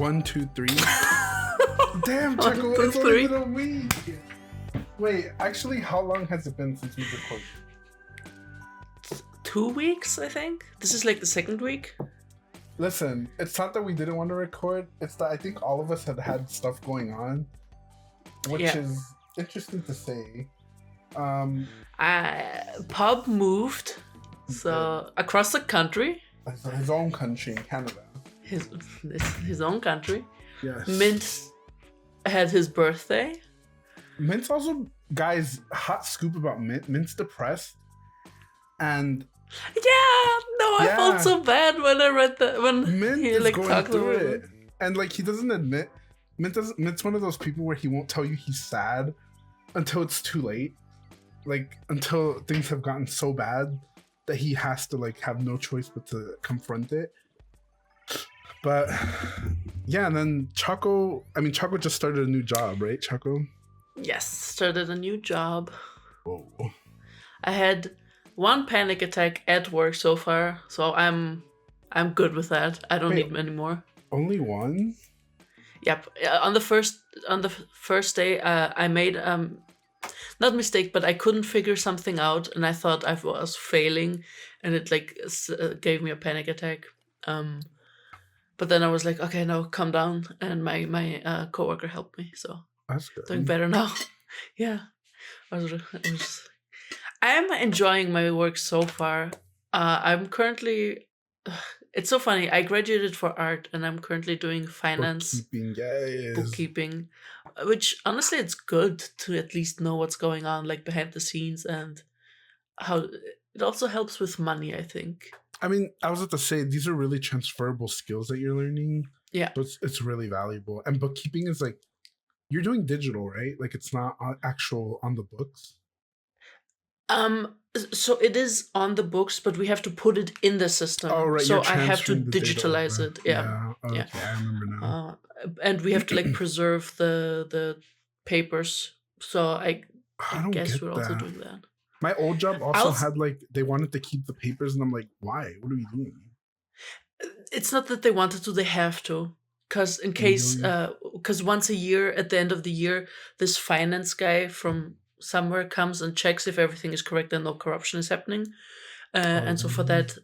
1, 2, 3. Damn, Choco, 1, 2, it's only 3. been a week. Wait, actually, how long has it been since we've recorded? 2 weeks, I think. This is like the second week. Listen, it's not that we didn't want to record. It's that I think all of us had stuff going on, which is interesting to say. Pub moved across the country. His own country in Canada. His own country. Yes. Mint had his birthday. Mint's also, guys, hot scoop about Mint. Mint's depressed. And I felt so bad when I read that, when Mint he is like going talked through about it. And like he doesn't admit, Mint's one of those people where he won't tell you he's sad until it's too late. Like until things have gotten so bad that he has to like have no choice but to confront it. But yeah, and then Choco just started a new job, right, Choco? Yes, started a new job. Whoa. I had one panic attack at work so far, so I'm good with that. I don't need any more. Only one? Yep. On the first day, I made not mistake, but I couldn't figure something out, and I thought I was failing, and it like gave me a panic attack. But then I was like, okay, no, calm down, and my coworker helped me, so That's good. doing better now. Yeah, I'm enjoying my work so far. I'm currently. It's so funny. I graduated for art, and I'm currently doing finance, bookkeeping, which honestly, it's good to at least know what's going on, like behind the scenes, and how it also helps with money, I think. I mean, I was about to say these are really transferable skills that you're learning. Yeah, so it's really valuable. And bookkeeping is like you're doing digital, right? Like it's not actual on the books. So it is on the books, but we have to put it in the system. Oh, right. So I have to digitalize it. Yeah. Okay, I remember now. And we have to like preserve the papers. So I guess we're also doing that. My old job also had like they wanted to keep the papers, and I'm like, why? What are we doing? It's not that they wanted to; they have to, because in case, because once a year at the end of the year, this finance guy from somewhere comes and checks if everything is correct and no corruption is happening, and so for that,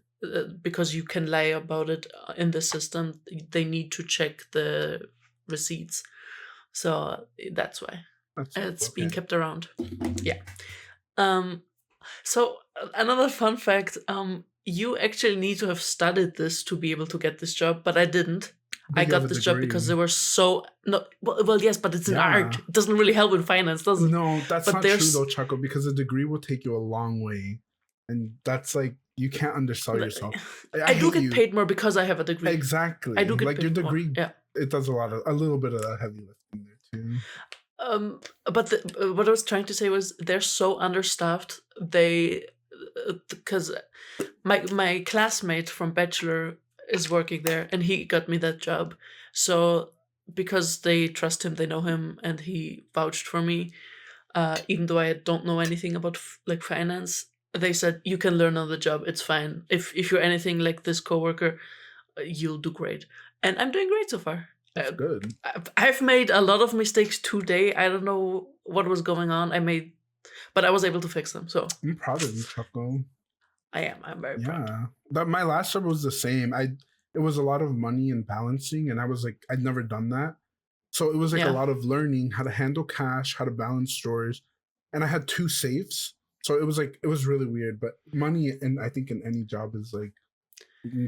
because you can lie about it in the system, they need to check the receipts. So that's why it's being kept around. Yeah. So another fun fact, you actually need to have studied this to be able to get this job, but I didn't. I got this job because they were so yes, but it's an art. It doesn't really help in finance, does it? No, that's not true though, Choco, because a degree will take you a long way. And that's like you can't undersell yourself. I do get paid more because I have a degree. Exactly. I do get like paid your degree, more. Yeah. It does a little bit of heavy lifting there too. But what I was trying to say was they're so understaffed. Because my classmate from Bachelor is working there, and he got me that job. So because they trust him, they know him, and he vouched for me, even though I don't know anything about like finance. They said you can learn on the job. It's fine. If you're anything like this coworker, you'll do great. And I'm doing great so far. That's good. I've made a lot of mistakes today. I don't know what was going on. But I was able to fix them. So I'm proud of you, Choco. I am. I'm very proud. Yeah. My last job was the same. It was a lot of money and balancing, and I was like, I'd never done that. So it was like a lot of learning how to handle cash, how to balance stores, and I had 2 safes. So it was really weird. But money, and I think in any job is like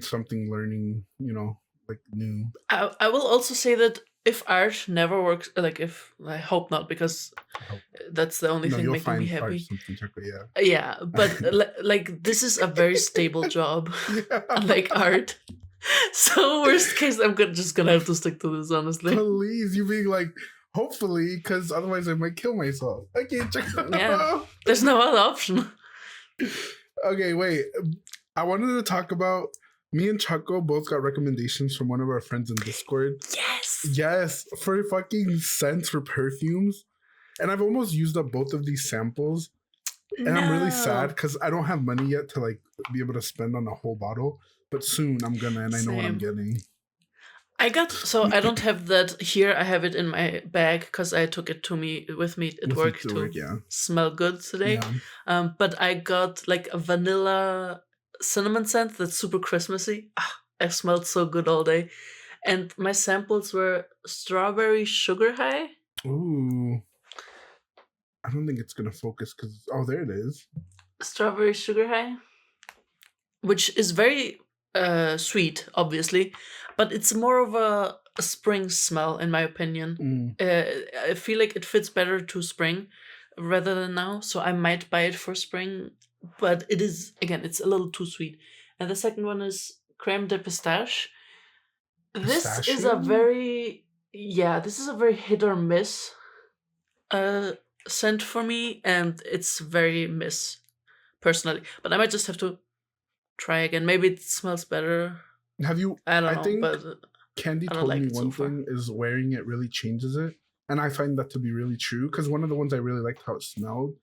something learning, like new. I will also say that if art never works, like I hope not, because that's the only thing making me happy. Yeah, but like this is a very stable job, unlike art. So worst case, I'm just gonna have to stick to this, honestly. Please, you being like, hopefully, because otherwise I might kill myself. Okay, check it out. Yeah, there's no other option. Okay, wait. I wanted to talk about. Me and Choco both got recommendations from one of our friends in Discord. Yes, for fucking scents for perfumes. And I've almost used up both of these samples. And I'm really sad because I don't have money yet to like be able to spend on a whole bottle. But soon I'm gonna, and I know what I'm getting. I don't have that here. I have it in my bag because I took it with me at work to yeah. smell good today. Yeah. But I got like a vanilla cinnamon scent that's super Christmassy. I smelled so good all day. And my samples were strawberry sugar high. Ooh. I don't think it's gonna focus because there it is. Strawberry sugar high, which is very sweet, obviously, but it's more of a spring smell, in my opinion. I feel like it fits better to spring rather than now, so I might buy it for spring. But it is, again, it's a little too sweet. And the second one is creme de pistache. This is a very hit or miss scent for me, and it's very miss personally. But I might just have to try again. Maybe it smells better. Have you? I don't know, think but Candy told me one thing is wearing it really changes it, and I find that to be really true. Because one of the ones I really liked how it smelled,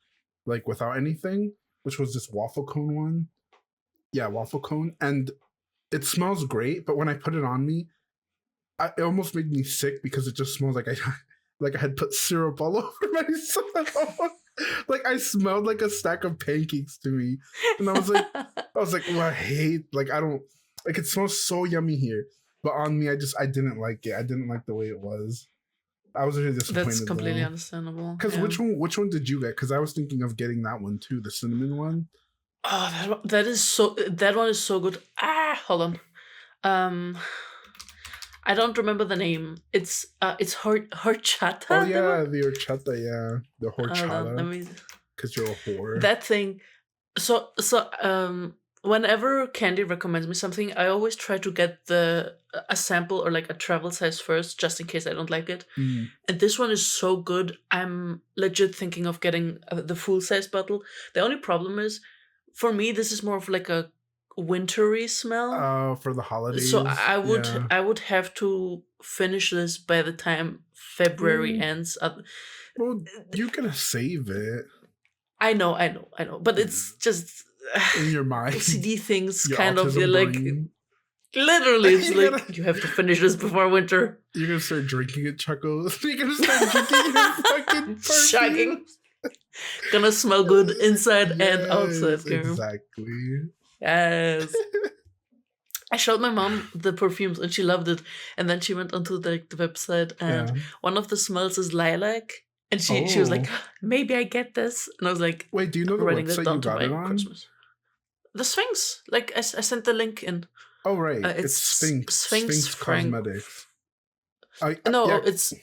like without anything, which was this waffle cone one. Yeah, waffle cone, and it smells great. But when I put it on me, it almost made me sick because it just smells like I had put syrup all over myself. Like I smelled like a stack of pancakes to me, and I was like, well, I hate, like, I don't like, it smells so yummy here, but on me, I didn't like it. I didn't like the way it was. I was really disappointed. That's completely understandable. Because which one did you get? Because I was thinking of getting that one too, the cinnamon one. Oh, that one is so good. Hold on. I don't remember the name. It's horchata. Oh yeah, the horchata. Yeah, the horchata. Because you're a whore. That thing. So whenever Candy recommends me something, I always try to get a sample or like a travel size first, just in case I don't like it. And this one is so good. I'm legit thinking of getting the full size bottle. The only problem is, for me, this is more of like a wintry smell. For the holidays. So I would have to finish this by the time February ends. Well, you can save it. I know, but it's just in your mind. OCD things kind of like literally. It's like you have to finish this before winter. You're gonna start drinking it, Choco. You're gonna start drinking your fucking shagging. Gonna smell good inside and outside. Girl. Exactly. Yes. I showed my mom the perfumes and she loved it. And then she went onto the website and one of the smells is lilac. And she was like, maybe I get this. And I was like, wait, do you know the website you got it on? Christmas. The Sphinx. Like, I sent the link in. Oh, right. It's Sphinx Cosmetics. It's...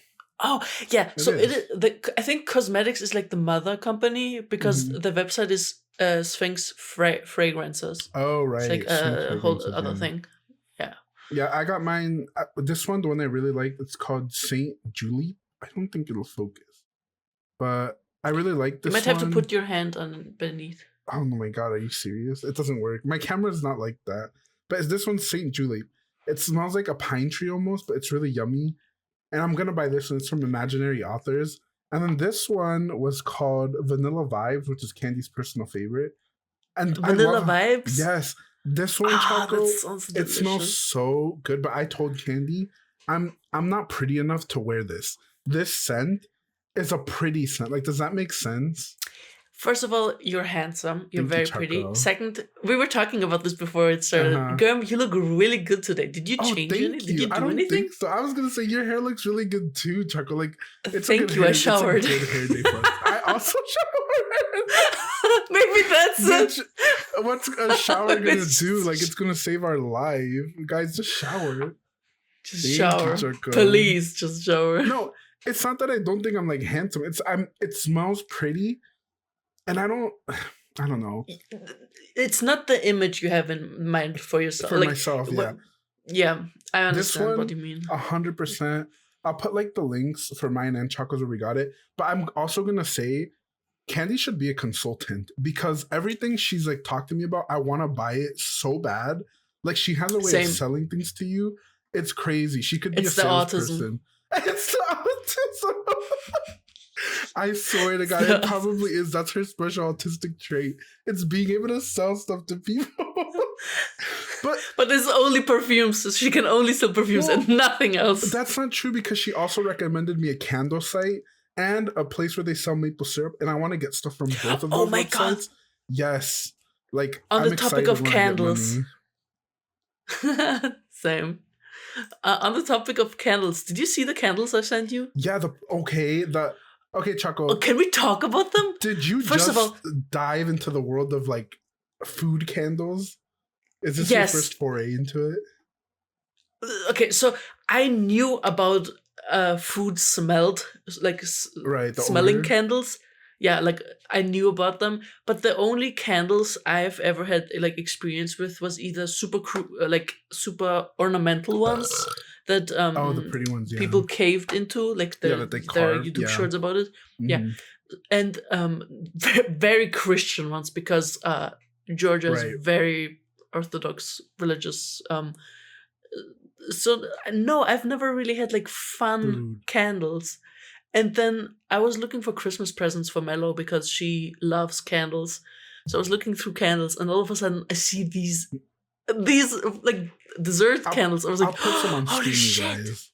Oh, yeah. So I think Cosmetics is like the mother company because the website is Sphinx Fragrances. Oh, right. It's like a whole other thing. Yeah. Yeah, I got mine. This one, the one I really like, it's called Saint Julie. I don't think it'll focus. But I really like this one. You might have to put your hand on beneath. Oh my god, are you serious? It doesn't work. My camera's not like that. But this one's Saint Julie. It smells like a pine tree almost, but it's really yummy. And I'm gonna buy this one. It's from Imaginary Authors. And then this one was called Vanilla Vibes, which is Candy's personal favorite. And Vanilla Vibes? Yes. This one, Choco, it smells so good. But I told Candy, I'm not pretty enough to wear this. This scent is a pretty scent. Like, does that make sense? First of all, you're handsome. You're very pretty. Second, we were talking about this before it started. Girm, you look really good today. Did you change anything? Did you do I don't anything? Think so. I was gonna say your hair looks really good too, Choco. Like, it's thank you. I showered. It's a good hair day for us. I also showered. Maybe that's it. What's a shower gonna do? Like, it's gonna save our life, guys. Just shower. Just shower. Please, just shower. No, it's not that I don't think I'm like handsome. It smells pretty. And I don't know. It's not the image you have in mind for yourself. For myself, yeah. Yeah, I understand what you mean. 100%. I'll put like the links for mine and Choco's where we got it. But I'm also going to say Candy should be a consultant because everything she's like talked to me about, I want to buy it so bad. Like, she has a way of selling things to you. It's crazy. She could be a salesperson. It's the autism. I swear to God, it probably is. That's her special autistic trait. It's being able to sell stuff to people. But it's only perfumes, so she can only sell perfumes and nothing else. That's not true because she also recommended me a candle site and a place where they sell maple syrup, and I want to get stuff from both of those websites. God. Yes. Like, on the topic of candles. Same. On the topic of candles, did you see the candles I sent you? Yeah, okay, Choco. Oh, can we talk about them? Did you first of all dive into the world of like food candles? Is this your first foray into it? Okay, so I knew about food smelled, like smelling odor. Candles. Yeah, like I knew about them, but the only candles I've ever had like experience with was either super ornamental ones that the pretty ones, people caved into, like their YouTube shorts about it. Yeah, and very Christian ones because Georgia is very Orthodox religious. So no, I've never really had like fun candles. And then I was looking for Christmas presents for Mello because she loves candles. So I was looking through candles, and all of a sudden I see these like dessert candles. I was like, I'll put some on holy shit, guys.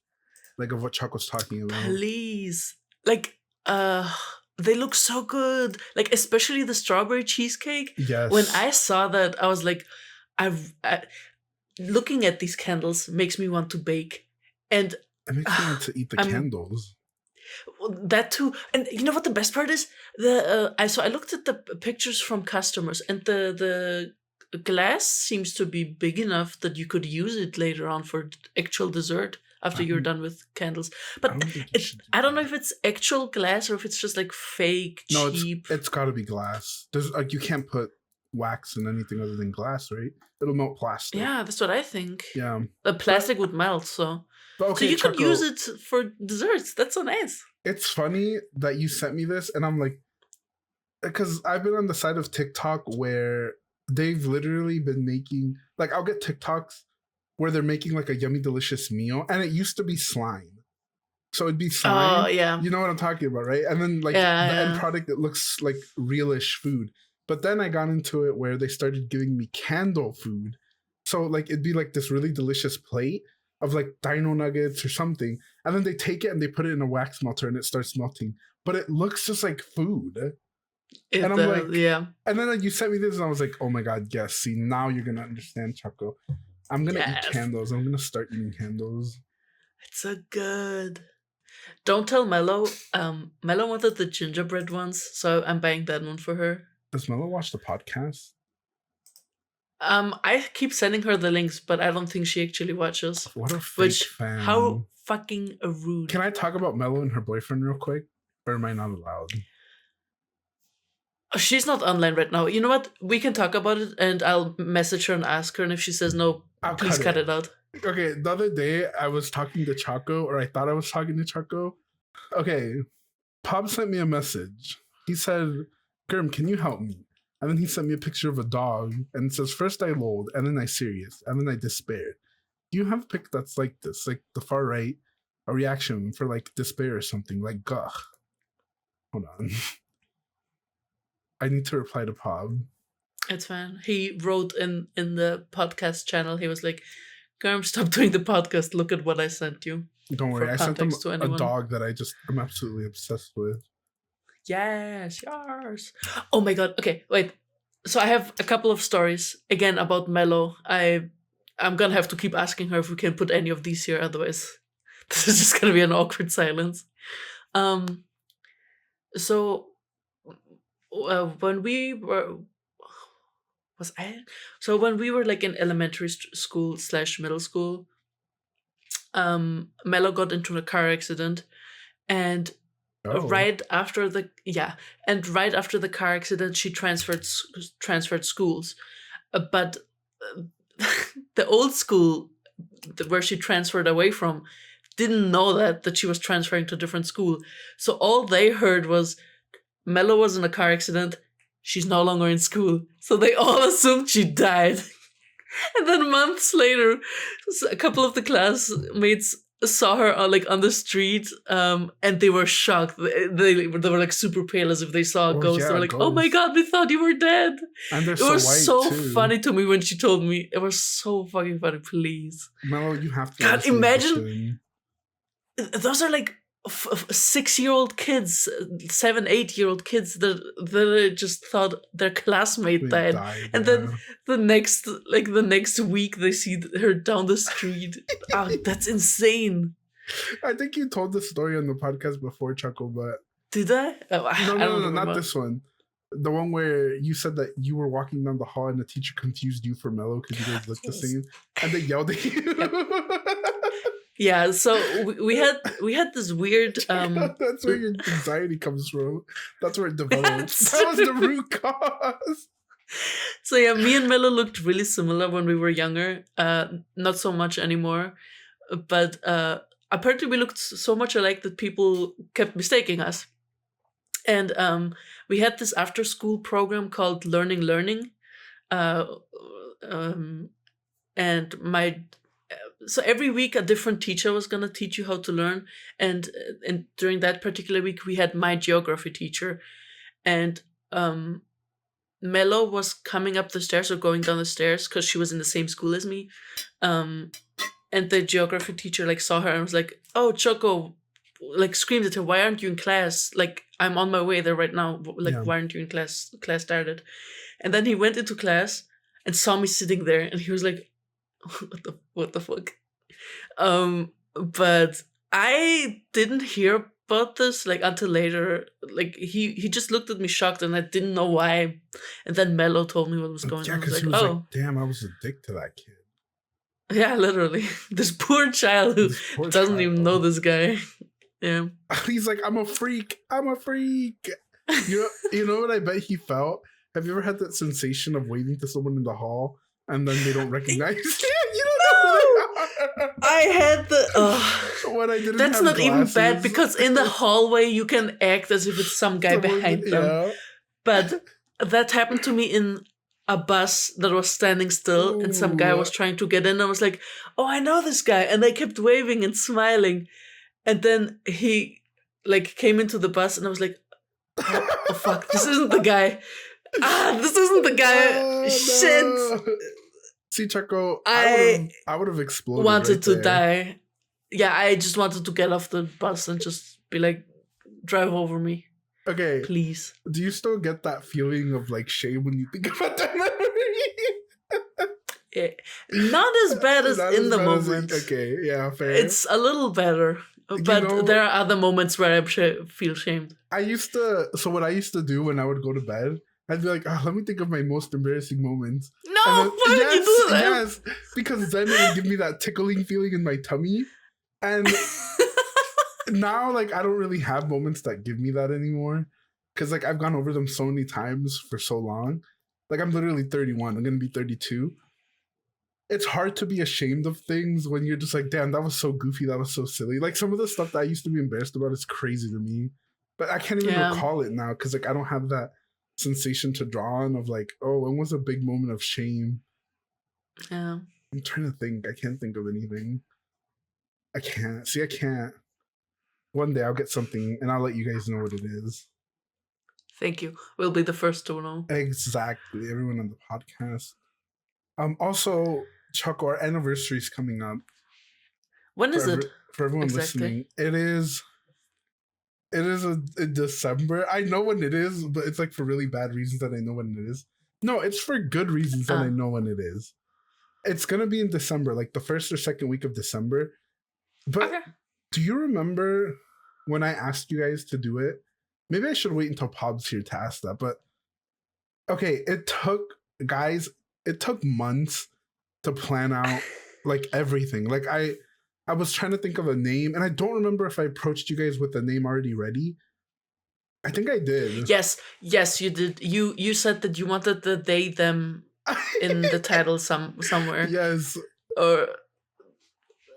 Like of what Choco's talking about. Please, like they look so good. Like especially the strawberry cheesecake. Yes. When I saw that, I was like, looking at these candles makes me want to bake, and it makes me want to eat the candles. That too, and you know what the best part is? I looked at the pictures from customers, and the glass seems to be big enough that you could use it later on for actual dessert after you're done with candles. But I don't know if it's actual glass or if it's just like fake cheap. No, it's got to be glass. There's like you can't put wax in anything other than glass, right? It'll melt plastic. Yeah, that's what I think. Yeah, the plastic would melt, so. But okay, so you could use it for desserts. That's so nice. It's funny that you sent me this, and I'm like, because I've been on the side of TikTok where they've literally been making, like, I'll get TikToks where they're making like a yummy, delicious meal, and it used to be slime. So it'd be slime. Oh, yeah. You know what I'm talking about, right? And then like the end product, it looks like realish food. But then I got into it where they started giving me candle food. So like it'd be like this really delicious plate of like dino nuggets or something, and then they take it and they put it in a wax melter and it starts melting, but it looks just like food. And I'm like, and then like, you sent me this and I was like, oh my god, yes, see, now you're gonna understand, Choco. I'm gonna eat candles. I'm gonna start eating candles. It's so good. Don't tell Mello. Mello wanted the gingerbread ones, so I'm buying that one for her. Does Mello watch the podcast? I keep sending her the links, but I don't think she actually watches. What a fake fan. How fucking rude. Can I talk about Mello and her boyfriend real quick? Or am I not allowed? She's not online right now. You know what? We can talk about it, and I'll message her and ask her, and if she says no, please cut it out. Okay, the other day I was talking to Choco, or I thought I was talking to Choco. Okay, Pop sent me a message. He said, Girm, can you help me? And then he sent me a picture of a dog, and it says, first I lolled, and then I serious, and then I despaired. Do you have a pic that's like this, like the far right, a reaction for like despair or something, like gah? Hold on. I need to reply to Pop. It's fine. He wrote in the podcast channel, he was like, Girm, stop doing the podcast. Look at what I sent you. Don't worry, I sent him a dog that I'm absolutely obsessed with. Yes, yours. Oh my god. Okay, wait. So I have a couple of stories again about Mello. I'm gonna have to keep asking her if we can put any of these here, otherwise this is just gonna be an awkward silence. So when we were when we were like in elementary school / middle school, Mello got into a car accident, and right after the car accident, she transferred schools, but the old school where she transferred away from didn't know that she was transferring to a different school. So all they heard was Mello was in a car accident. She's no longer in school. So they all assumed she died. And then months later, a couple of the classmates saw her like on the street, and they were shocked. They were like super pale as if they saw a Oh ghost. They yeah, were like, "Oh my ghosts. god, we thought you were dead." And they're It so was white so too. funny to me when she told me. It was so fucking funny. Please, Mellow, you have to God, listen to imagine those are like 6-year-old kids, 7, 8-year-old kids that just thought their classmate They died, died, and then the next week they see her down the street. Oh, that's insane. I think you told the story on the podcast before, Choco, but Did I? Oh, I don't no, remember. not this one. The one where you said that you were walking down the hall and the teacher confused you for Mellow because you guys looked the same, and they yelled at you. Yeah, so we had this weird. That's where your anxiety comes from. That's where it develops. That was the root cause. So yeah, me and Mello looked really similar when we were younger. Not so much anymore, but apparently we looked so much alike that people kept mistaking us. And we had this after school program called Learning. Uh, and my so every week a different teacher was going to teach you how to learn, and during that particular week we had my geography teacher, and Mello was coming up the stairs or going down the stairs because she was in the same school as me, and the geography teacher like saw her and was like, "Oh, Choco," like screamed at her, "Why aren't you in class? Like, I'm on my way there right now. Like, Yeah. why aren't you in class? Class started." And then he went into class and saw me sitting there, and he was like, what the fuck? But I didn't hear about this like until later. Like he just looked at me shocked, and I didn't know why. And then Mello told me what was going on. Yeah, because Like, he was oh, like, "Damn, I was a dick to that kid." yeah, literally, this poor child who doesn't even know this guy. Yeah, he's like, "I'm a freak. I'm a freak." You know what I bet he felt? Have you ever had that sensation of waving to someone in the hall and then they don't recognize you? You don't know. I had the. When I didn't That's have not even bad glasses. because in the hallway you can act as if it's some guy behind them. Yeah. But that happened to me in a bus that was standing still, and some guy was trying to get in. I was like, "Oh, I know this guy," and they kept waving and smiling. And then he like came into the bus, and I was like, "Oh fuck, this isn't the guy. This isn't the guy. Shit." No. See, Choco, I would have exploded. Wanted to there. die. Yeah, I just wanted to get off the bus and just be like, "Drive over me, okay, please." Do you still get that feeling of like shame when you think about that memory? Not as bad as in the moment. Okay, yeah, fair. It's a little better, but there are other moments where I feel shamed. So what I used to do when I would go to bed, I'd be like, let me think of my most embarrassing moments. No, why would you do that? Yes, because then it would give me that tickling feeling in my tummy. And now, like, I don't really have moments that give me that anymore. Because, like, I've gone over them so many times for so long. Like, I'm literally 31. I'm going to be 32. It's hard to be ashamed of things when you're just like, damn, that was so goofy. That was so silly. Like, some of the stuff that I used to be embarrassed about is crazy to me. But I can't even recall it now because, like, I don't have that sensation to draw on of, like, oh, when was a big moment of shame? Yeah. I'm trying to think. I can't think of anything. I can't. See, I can't. One day I'll get something and I'll let you guys know what it is. Thank you. We'll be the first to know. Exactly. Everyone on the podcast. Also, Choco, our anniversary is coming up. When is it? For everyone listening, it is in December. I know when it is, but it's like for really bad reasons that I know when it is. No, it's for good reasons that I know when it is. It's gonna be in December, like the first or second week of December. But do you remember when I asked you guys to do it? Maybe I should wait until Pob's here to ask that. But okay, it took months to plan out like everything. Like I was trying to think of a name, and I don't remember if I approached you guys with the name already ready. I think I did. Yes, you did. You said that you wanted the they them in the title somewhere. Yes.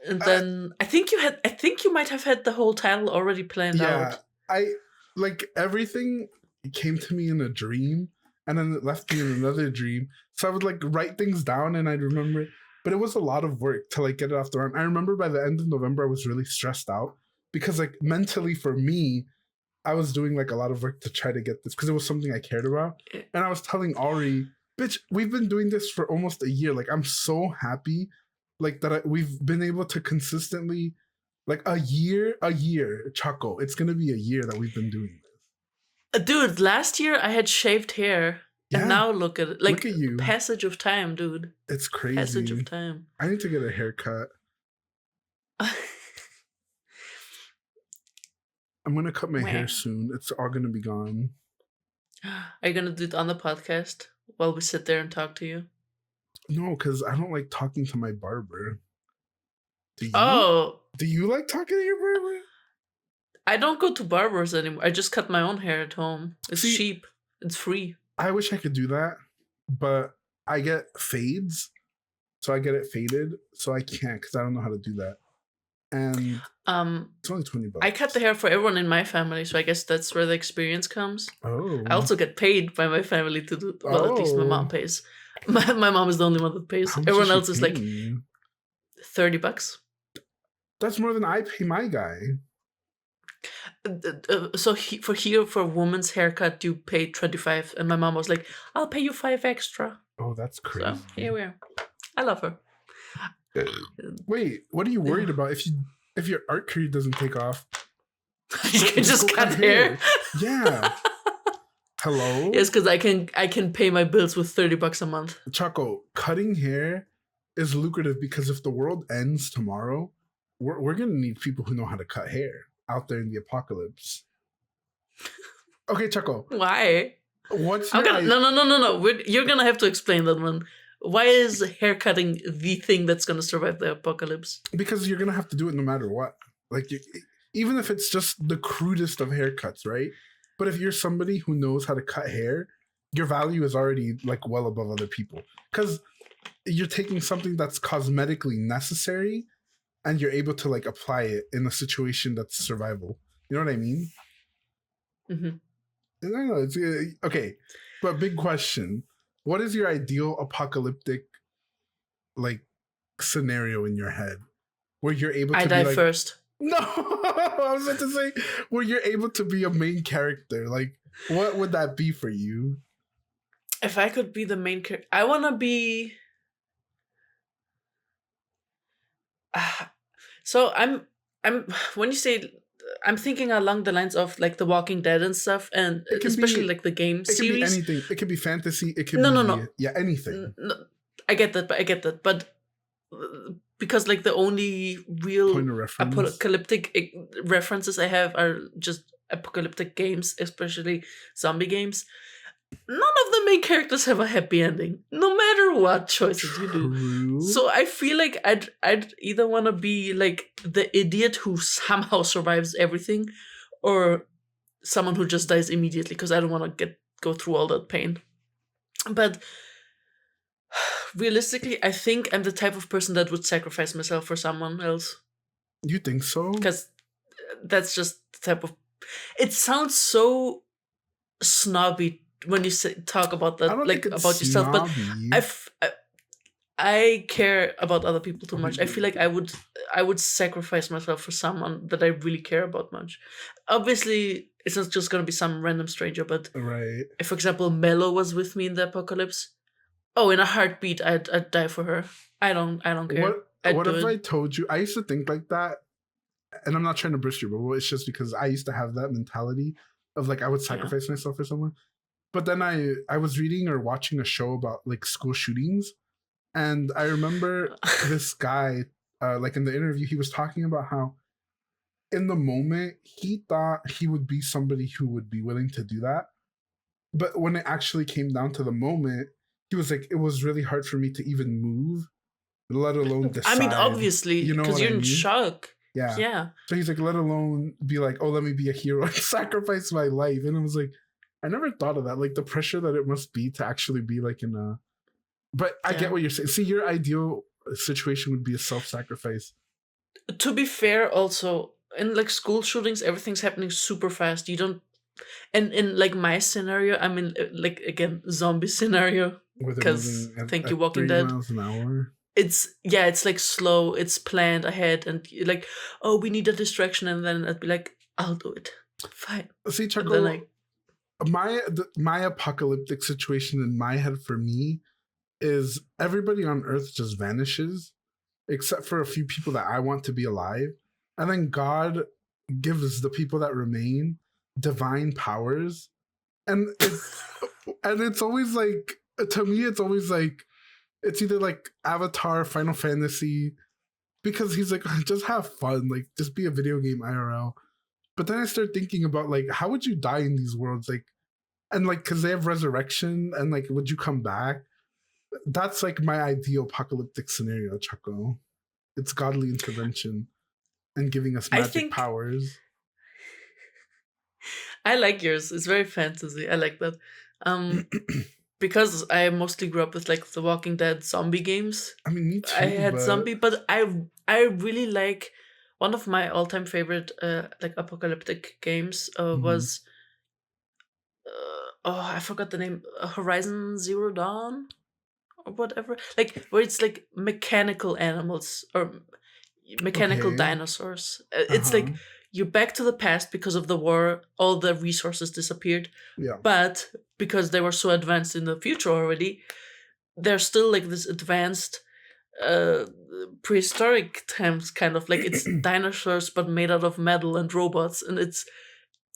And then I think you might have had the whole title already planned out. I like everything came to me in a dream, and then it left me in another dream. So I would like write things down and I'd remember it. but it was a lot of work to like get it off the arm. I remember by the end of November, I was really stressed out because like mentally for me, I was doing like a lot of work to try to get this because it was something I cared about. And I was telling Ari, bitch, we've been doing this for almost a year. Like, I'm so happy like that we've been able to consistently, like a year, Choco. It's going to be a year that we've been doing this. Dude, last year I had shaved hair. Yeah. And now look at it. Like, Look at you. passage of time, dude. It's crazy. Passage of time. I need to get a haircut. I'm going to cut my hair soon. It's all going to be gone. Are you going to do it on the podcast while we sit there and talk to you? No, because I don't like talking to my barber. Do you? Oh. Do you like talking to your barber? I don't go to barbers anymore. I just cut my own hair at home. It's cheap. It's free. I wish I could do that, but I get fades. So I get it faded. So I can't because I don't know how to do that. And it's only $20. I cut the hair for everyone in my family, so I guess that's where the experience comes. Oh. I also get paid by my family to do. Well, at least my mom pays. My mom is the only one that pays. Everyone else is like $30. That's more than I pay my guy. So for a woman's haircut, you pay $25, and my mom was like, "I'll pay you $5 extra." Oh, that's crazy. So here we are. I love her. Wait, what are you worried about? If your art career doesn't take off, you can just cut hair. Yeah. Hello. Yes, because I can pay my bills with $30 a month. Choco, cutting hair is lucrative because if the world ends tomorrow, we're gonna need people who know how to cut hair out there in the apocalypse. Okay, Choco. Why? What's No. You're gonna have to explain that one. Why is haircutting the thing that's gonna survive the apocalypse? Because you're gonna have to do it no matter what. Like, even if it's just the crudest of haircuts, right? But if you're somebody who knows how to cut hair, your value is already like well above other people because you're taking something that's cosmetically necessary and you're able to like apply it in a situation that's survival. You know what I mean? Mm-hmm. I don't know. It's okay, but big question: what is your ideal apocalyptic like scenario in your head where you're able to die be like, first? No, I was about to say where you're able to be a main character. Like, what would that be for you? If I could be the main character, I want to be. So I'm when you say, I'm thinking along the lines of like The Walking Dead and stuff, and especially like the game series. It could be anything. It could be fantasy. It could no. Yeah, anything. No, I get that, but because like the only real apocalyptic references I have are just apocalyptic games, especially zombie games. None of the main characters have a happy ending, no matter what choices you do. So I feel like I'd either want to be like the idiot who somehow survives everything, or someone who just dies immediately because I don't want to go through all that pain. But realistically, I think I'm the type of person that would sacrifice myself for someone else. You think so? Because that's just the type of. It sounds so snobby when you talk about that, like about yourself, snobby. But I care about other people too much. I feel like I would sacrifice myself for someone that I really care about much. Obviously, it's not just gonna be some random stranger, but right. If, for example, Mello was with me in the apocalypse, in a heartbeat, I'd die for her. I don't care. What if I told you? I used to think like that, and I'm not trying to burst your bubble. It's just because I used to have that mentality of like I would sacrifice myself for someone. But then I was reading or watching a show about like school shootings, and I remember this guy, like in the interview, he was talking about how in the moment he thought he would be somebody who would be willing to do that. But when it actually came down to the moment, he was like, it was really hard for me to even move, let alone decide. I mean, obviously, because you're in shock. Yeah. Yeah. So he's like, let alone be like, oh, let me be a hero and sacrifice my life. And I was like, I never thought of that. Like the pressure that it must be to actually be like in a. But I get what you're saying. See, your ideal situation would be a self-sacrifice. To be fair, also in like school shootings, everything's happening super fast. You don't. And in like my scenario, I mean, like again, zombie scenario. Because thank you, Walking Dead. 3 miles an hour. it's like slow, it's planned ahead, and you're like, oh, we need a distraction, and then I'd be like, I'll do it, fine. See, And then Choco, my apocalyptic situation in my head for me is everybody on Earth just vanishes, except for a few people that I want to be alive, and then God gives the people that remain divine powers, and it's always like, to me, it's always like, it's either like Avatar, Final Fantasy, because he's like, just have fun, like just be a video game IRL. But then I start thinking about like, how would you die in these worlds, like, and like, because they have resurrection, and like, would you come back? That's like my ideal apocalyptic scenario, Choco. It's godly intervention and giving us I magic think powers. I like yours. It's very fantasy. I like that. Um, because I mostly grew up with like the Walking Dead zombie games. I mean, me I too, had but zombie, but I really like one of my all time favorite like apocalyptic games Mhm. was oh, I forgot the name, Horizon Zero Dawn or whatever, like where it's like mechanical animals or mechanical Okay. dinosaurs. It's Uh-huh. like you're back to the past because of the war, all the resources disappeared, Yeah. but because they were so advanced in the future already, they're still like this advanced uh prehistoric times, kind of like it's dinosaurs but made out of metal and robots, and it's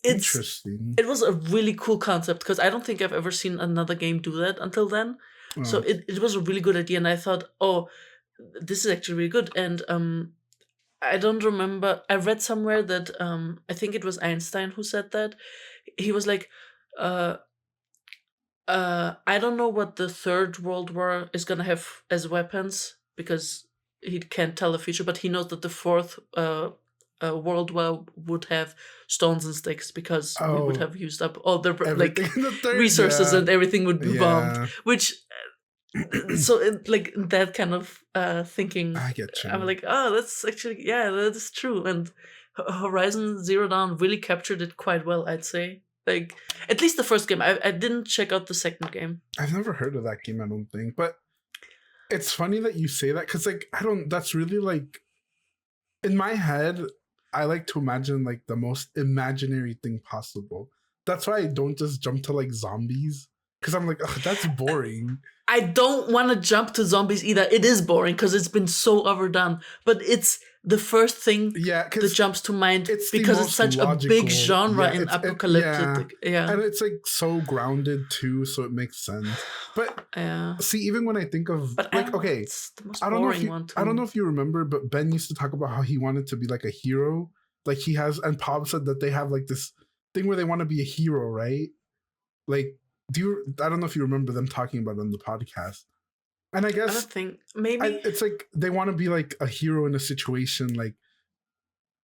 Interesting. it was a really cool concept because I don't think I've ever seen another game do that until then. So Uh, it was a really good idea, and I thought, oh, this is actually really good. And I don't remember, I read somewhere that I think it was Einstein who said that. He was like, uh I don't know what the third world war is gonna have as weapons because he can't tell the future, but he knows that the fourth world war would have stones and sticks because we would oh, have used up all the everything like in the third, resources, yeah. and everything would be bombed. Yeah. Which so like that kind of thinking, I get I'm you. like, oh, that's actually, yeah, that is true. And Horizon Zero Dawn really captured it quite well, I'd say. Like, at least the first game. I didn't check out the second game. I've never heard of that game, I don't think. But it's funny that you say that, because like, I don't, that's really like, in my head, I like to imagine like the most imaginary thing possible. That's why I don't just jump to like zombies, because I'm like, ugh, that's boring. I don't want to jump to zombies either. It is boring because it's been so overdone. But it's the first thing Yeah, that because jumps to mind it's the because it's most such a big logical. genre Yeah, in yeah, apocalyptic. Yeah. and it's like so grounded too, so it makes sense. But Yeah. see, even when I think of But I like, don't know. okay, It's the most I don't know if boring you, one I don't know too. if you remember, but Ben used to talk about how he wanted to be like a hero. Like he has, and Pop said that they have like this thing where they want to be a hero, right? Like, I don't know if you remember them talking about it on the podcast. And I I guess don't think, maybe. it's like they want to be like a hero in a situation, like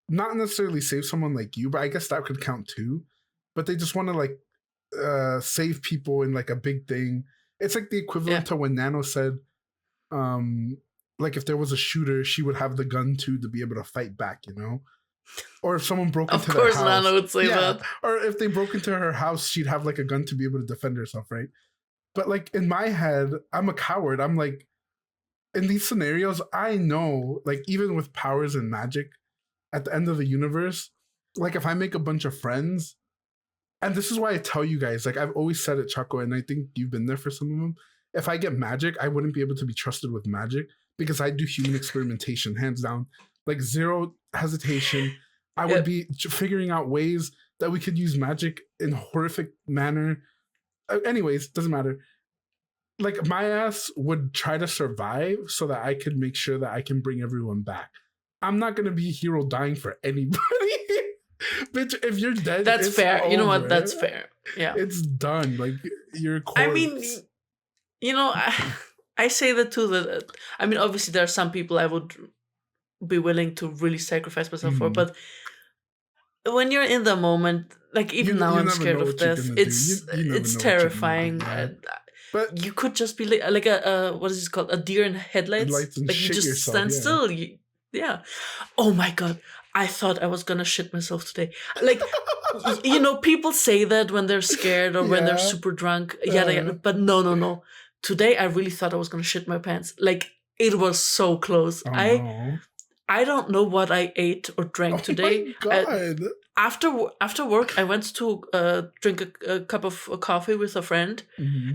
not necessarily save someone like you, but I guess that could count too. But they just want to like save people in like a big thing. It's like the Yeah. equivalent to when Nano said, um, like if there was a shooter, she would have the gun too to be able to fight back, you know? Or if someone broke Of into their course, Nana house, would say yeah. that. Or if they broke into her house, she'd have like a gun to be able to defend herself, right? But like in my head, I'm a coward. I'm like, in these scenarios, I know, like even with powers and magic, at the end of the universe, like if I make a bunch of friends, and this is why I tell you guys, like I've always said it, Choco, and I think you've been there for some of them. If I get magic, I wouldn't be able to be trusted with magic because I do human experimentation, hands down, like zero hesitation. I would Yep. be figuring out ways that we could use magic in horrific manner. Anyways, doesn't matter. Like my ass would try to survive so that I could make sure that I can bring everyone back. I'm not gonna be a hero dying for anybody. Bitch, if you're dead, That's it's fair. You know what? That's over. fair. Yeah. It's done. Like you're a I mean, corpse. you know, I say that too. That I mean, obviously, there are some people I would be willing to really sacrifice myself for, Mhm. but when you're in the moment, like even now, You I'm never scared know of what you're death. gonna do. It's You never it's know what you're gonna do. terrifying. Yeah. But You could just be like a what is it called? A deer in headlights. lights and Like you shit just yourself. stand Yeah. still. Yeah. Oh my god! I thought I was gonna shit myself today. Like you know, people say that when they're scared or when they're Yeah. super drunk. Yada yada. But no. Today I really thought I was gonna shit my pants. Like It was so close. Oh no. I don't know what I ate or drank today. Oh my god. After work, I went to drink a cup of coffee with a friend,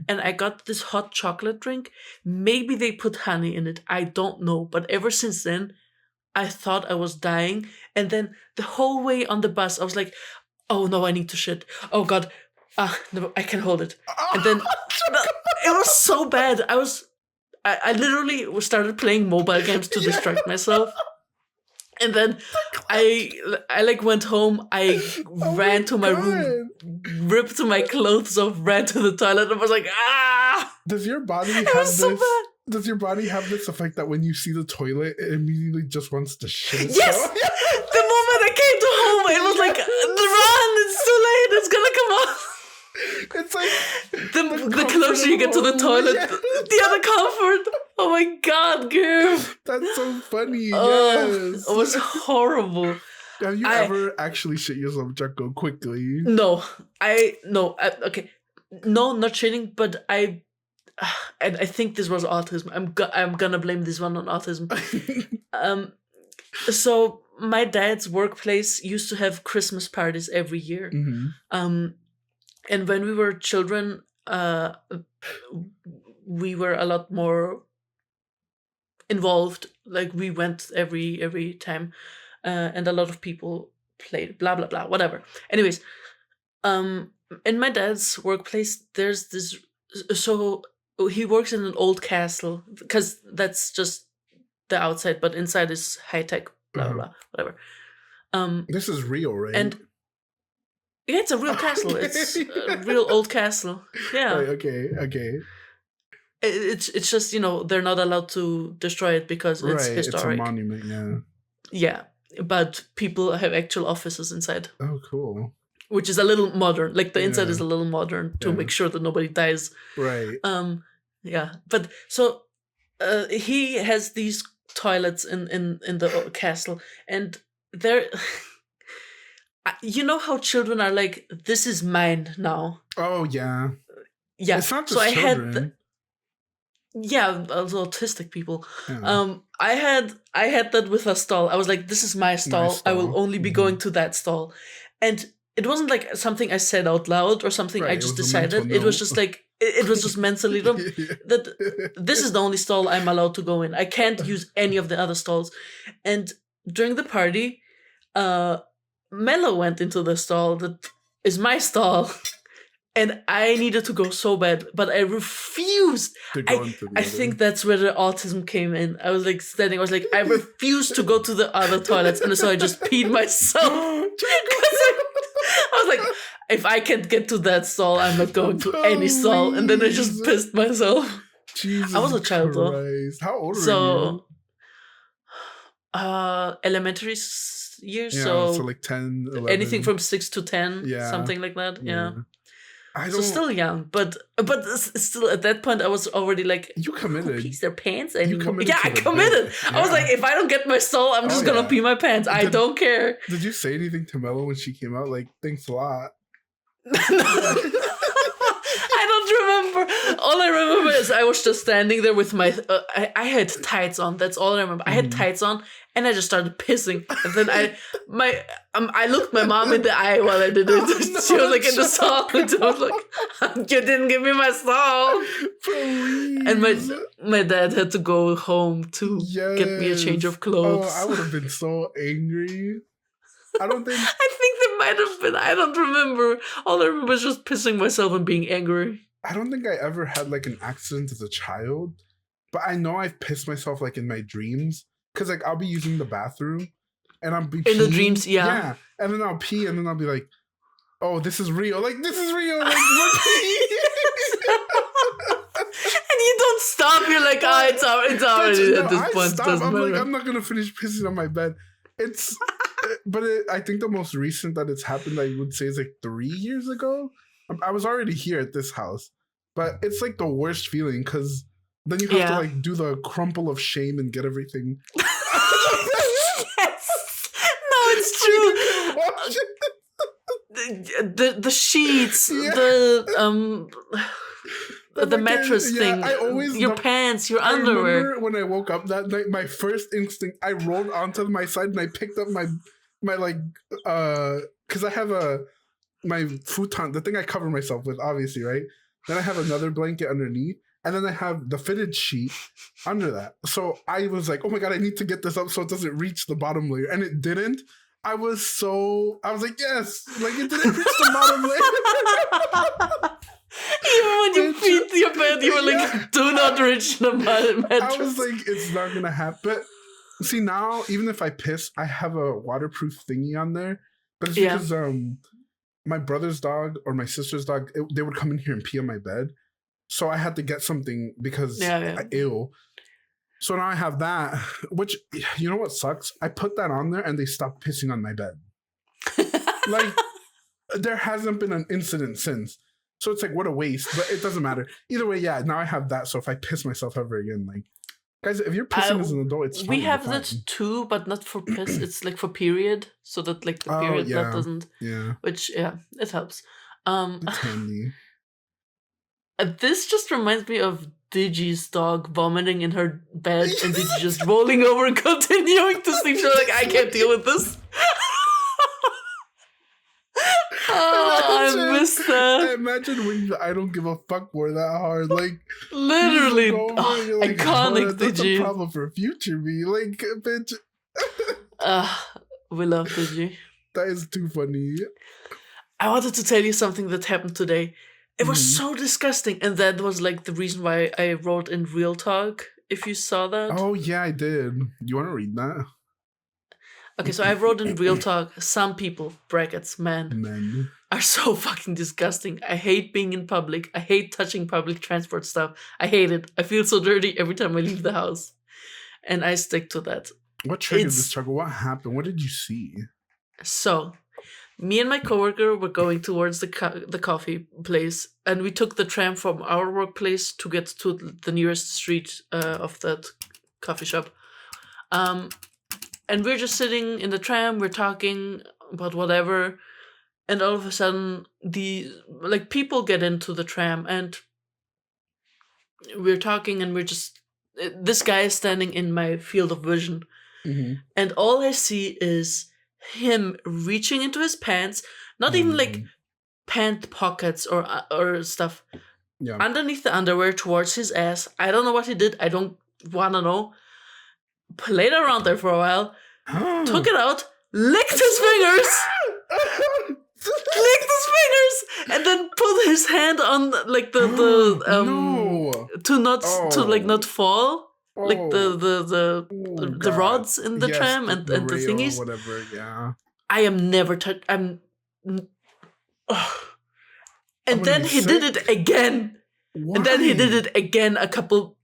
and I got this hot chocolate drink. Maybe they put honey in it. I don't know. But ever since then, I thought I was dying. And then the whole way on the bus, I was like, oh no, I need to shit. Oh god. No, I can hold it. And then it was so bad. I literally started playing mobile games to distract myself. And then I like went home. I ran to my room, ripped my clothes off, ran to the toilet, and was like, ah! Does your body have this? So does your body have this effect that when you see the toilet, it immediately just wants to shit? Yes. The moment I came to home, it was like, run! It's too late. It's gonna come off. It's like the closer you get to the toilet, the other comfort. Oh my god, girl. That's so funny. Yes. It was horrible. Have you ever actually shit yourself, Choco, quickly? No. Okay. No, not shitting, but and I think this was autism. I'm gonna blame this one on autism. So my dad's workplace used to have Christmas parties every year. And when we were children, we were a lot more involved. Like we went every time, and a lot of people played. Blah blah blah. Whatever. Anyways, in my dad's workplace, there's this. So he works in an old castle because that's just the outside, but inside is high tech. Blah blah blah. Whatever. This is real, right? And yeah, it's a real castle. It's a real old castle. Yeah. Okay. It's just, they're not allowed to destroy it because it's historic. It's a monument, yeah. Yeah, but people have actual offices inside. Oh, cool. Which is a little modern. Like the inside is a little modern to make sure that nobody dies. Right. Yeah, but so he has these toilets in the castle, and they're. You know how children are like, this is mine now. Oh, yeah. Yeah. It's not just children. Also autistic people. Yeah. I had that with a stall. I was like, this is my stall. I will only be going to that stall. And it wasn't like something I said out loud or something I just decided. It was just like, it was just mentally that this is the only stall I'm allowed to go in. I can't use any of the other stalls. And during the party, Mello went into the stall that is my stall, and I needed to go so bad, but I refused. I think that's where the autism came in. I was like standing, I was like, I refuse to go to the other toilets, and so I just peed myself. I was like, if I can't get to that stall, I'm not going to any stall, and then I just pissed myself. Jesus I was a child Christ. though. How old were you? Elementary years, yeah, so like 10, 11. Anything from 6 to 10, something like that. Yeah. So still young, but still at that point I was already like, you committed. Who pees their pants anymore? Yeah, I committed. Yeah. I was like, if I don't get my stall, I'm just gonna pee my pants. I don't care. Did you say anything to Mello when she came out? Like, thanks a lot. I don't remember. All I remember is I was just standing there with my. I had tights on. That's all I remember. I had tights on, and I just started pissing. And then I looked my mom in the eye while I did it. She was like in the stall, and I was like, "You didn't give me my stall." Please. And my dad had to go home to get me a change of clothes. Oh, I would have been so angry. I think there might have been. I don't remember. All I remember is just pissing myself and being angry. I don't think I ever had like an accident as a child, but I know I've pissed myself like in my dreams because like I'll be using the bathroom and I'll be in the dreams, yeah, and then I'll pee and then I'll be like, oh, this is real. Like this is real. Like we're peeing. And you don't stop. You're like, it's already at this point. Stop. I'm not gonna finish pissing on my bed. I think the most recent that it's happened, I would say, is like 3 years ago. I was already here at this house, but it's like the worst feeling because then you have to like do the crumple of shame and get everything. Yes. No, it's true. The sheets, the mattress thing, your pants, your underwear. I remember when I woke up that night, my first instinct, I rolled onto my side and I picked up my like, because I have my futon, the thing I cover myself with, obviously, right? Then I have another blanket underneath, and then I have the fitted sheet under that. So I was like, oh my God, I need to get this up so it doesn't reach the bottom layer. And it didn't. I was like, yes, like it didn't reach the bottom layer. Even when you feed your bed, you were like, do not reach the mattress. I was like, it's not going to happen. But see, now, even if I piss, I have a waterproof thingy on there. But it's because my brother's dog or my sister's dog, they would come in here and pee on my bed. So I had to get something because I ill. So now I have that, which, you know what sucks? I put that on there and they stopped pissing on my bed. Like, there hasn't been an incident since. So it's like, what a waste, but it doesn't matter. Either way, now I have that. So if I piss myself ever again, like, guys, if you're pissing as an adult, it's fine. We have that too, but not for piss. It's like for period, so that like the period that doesn't. Yeah. Which it helps. It's handy. This just reminds me of Digi's dog vomiting in her bed and Digi just rolling over and continuing to sleep. She's like, I can't deal with this. I miss that. Imagine when I don't give a fuck more that hard. Like, literally, like, iconic Digi. That's a problem for future me. Like, bitch. We love Digi. That is too funny. I wanted to tell you something that happened today. It was so disgusting. And that was like the reason why I wrote in Real Talk, if you saw that. Oh, yeah, I did. You want to read that? Okay, so I wrote in Real Talk, some people, brackets, men, are so fucking disgusting. I hate being in public. I hate touching public transport stuff. I hate it. I feel so dirty every time I leave the house. And I stick to that. What triggered this struggle? What happened? What did you see? So, me and my coworker were going towards the coffee place, and we took the tram from our workplace to get to the nearest street of that coffee shop. And we're just sitting in the tram, we're talking about whatever, and all of a sudden, people get into the tram, and we're talking, and this guy is standing in my field of vision, and all I see is him reaching into his pants, not even like pant pockets or stuff, underneath the underwear towards his ass. I don't know what he did. I don't want to know. Played around there for a while, took it out, licked his fingers, and then put his hand on like to not fall, like the rods in the tram and the thingies. Whatever, yeah. I am never touched. And then he did it again. Why? And then he did it again a couple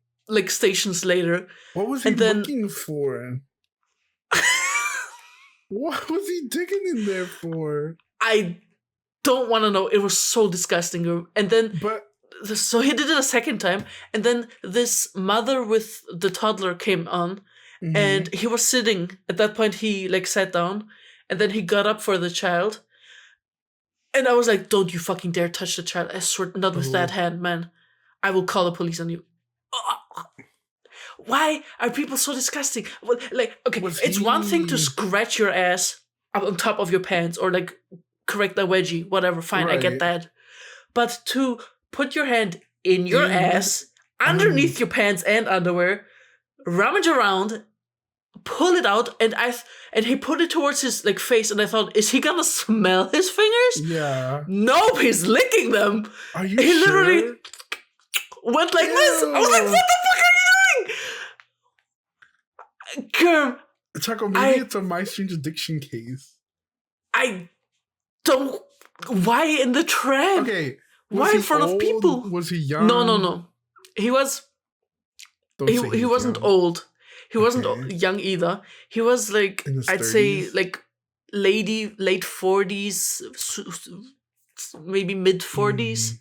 stations later. What was he looking for? What was he digging in there for? I don't want to know. It was so disgusting. And then, so he did it a second time. And then this mother with the toddler came on, and he was sitting. At that point, he sat down, and then he got up for the child. And I was like, "Don't you fucking dare touch the child! I swear, not with that hand, man. I will call the police on you." Why are people so disgusting? Well, it's one thing to scratch your ass up on top of your pants or correct a wedgie, whatever. Fine, right. I get that. But to put your hand in your ass, underneath your pants and underwear, rummage around, pull it out, and he put it towards his face, and I thought, is he gonna smell his fingers? Yeah. Nope, he's licking them. Are you He sure? literally went like this. I was like, what the fuck are you doing? Girm, Choco, maybe it's a My Strange Addiction case. I don't. Why in the tram? Okay. Why in front of people? Was he young? No. He was. He wasn't young. Old. He wasn't young either. He was I'd say late 40s, maybe mid 40s.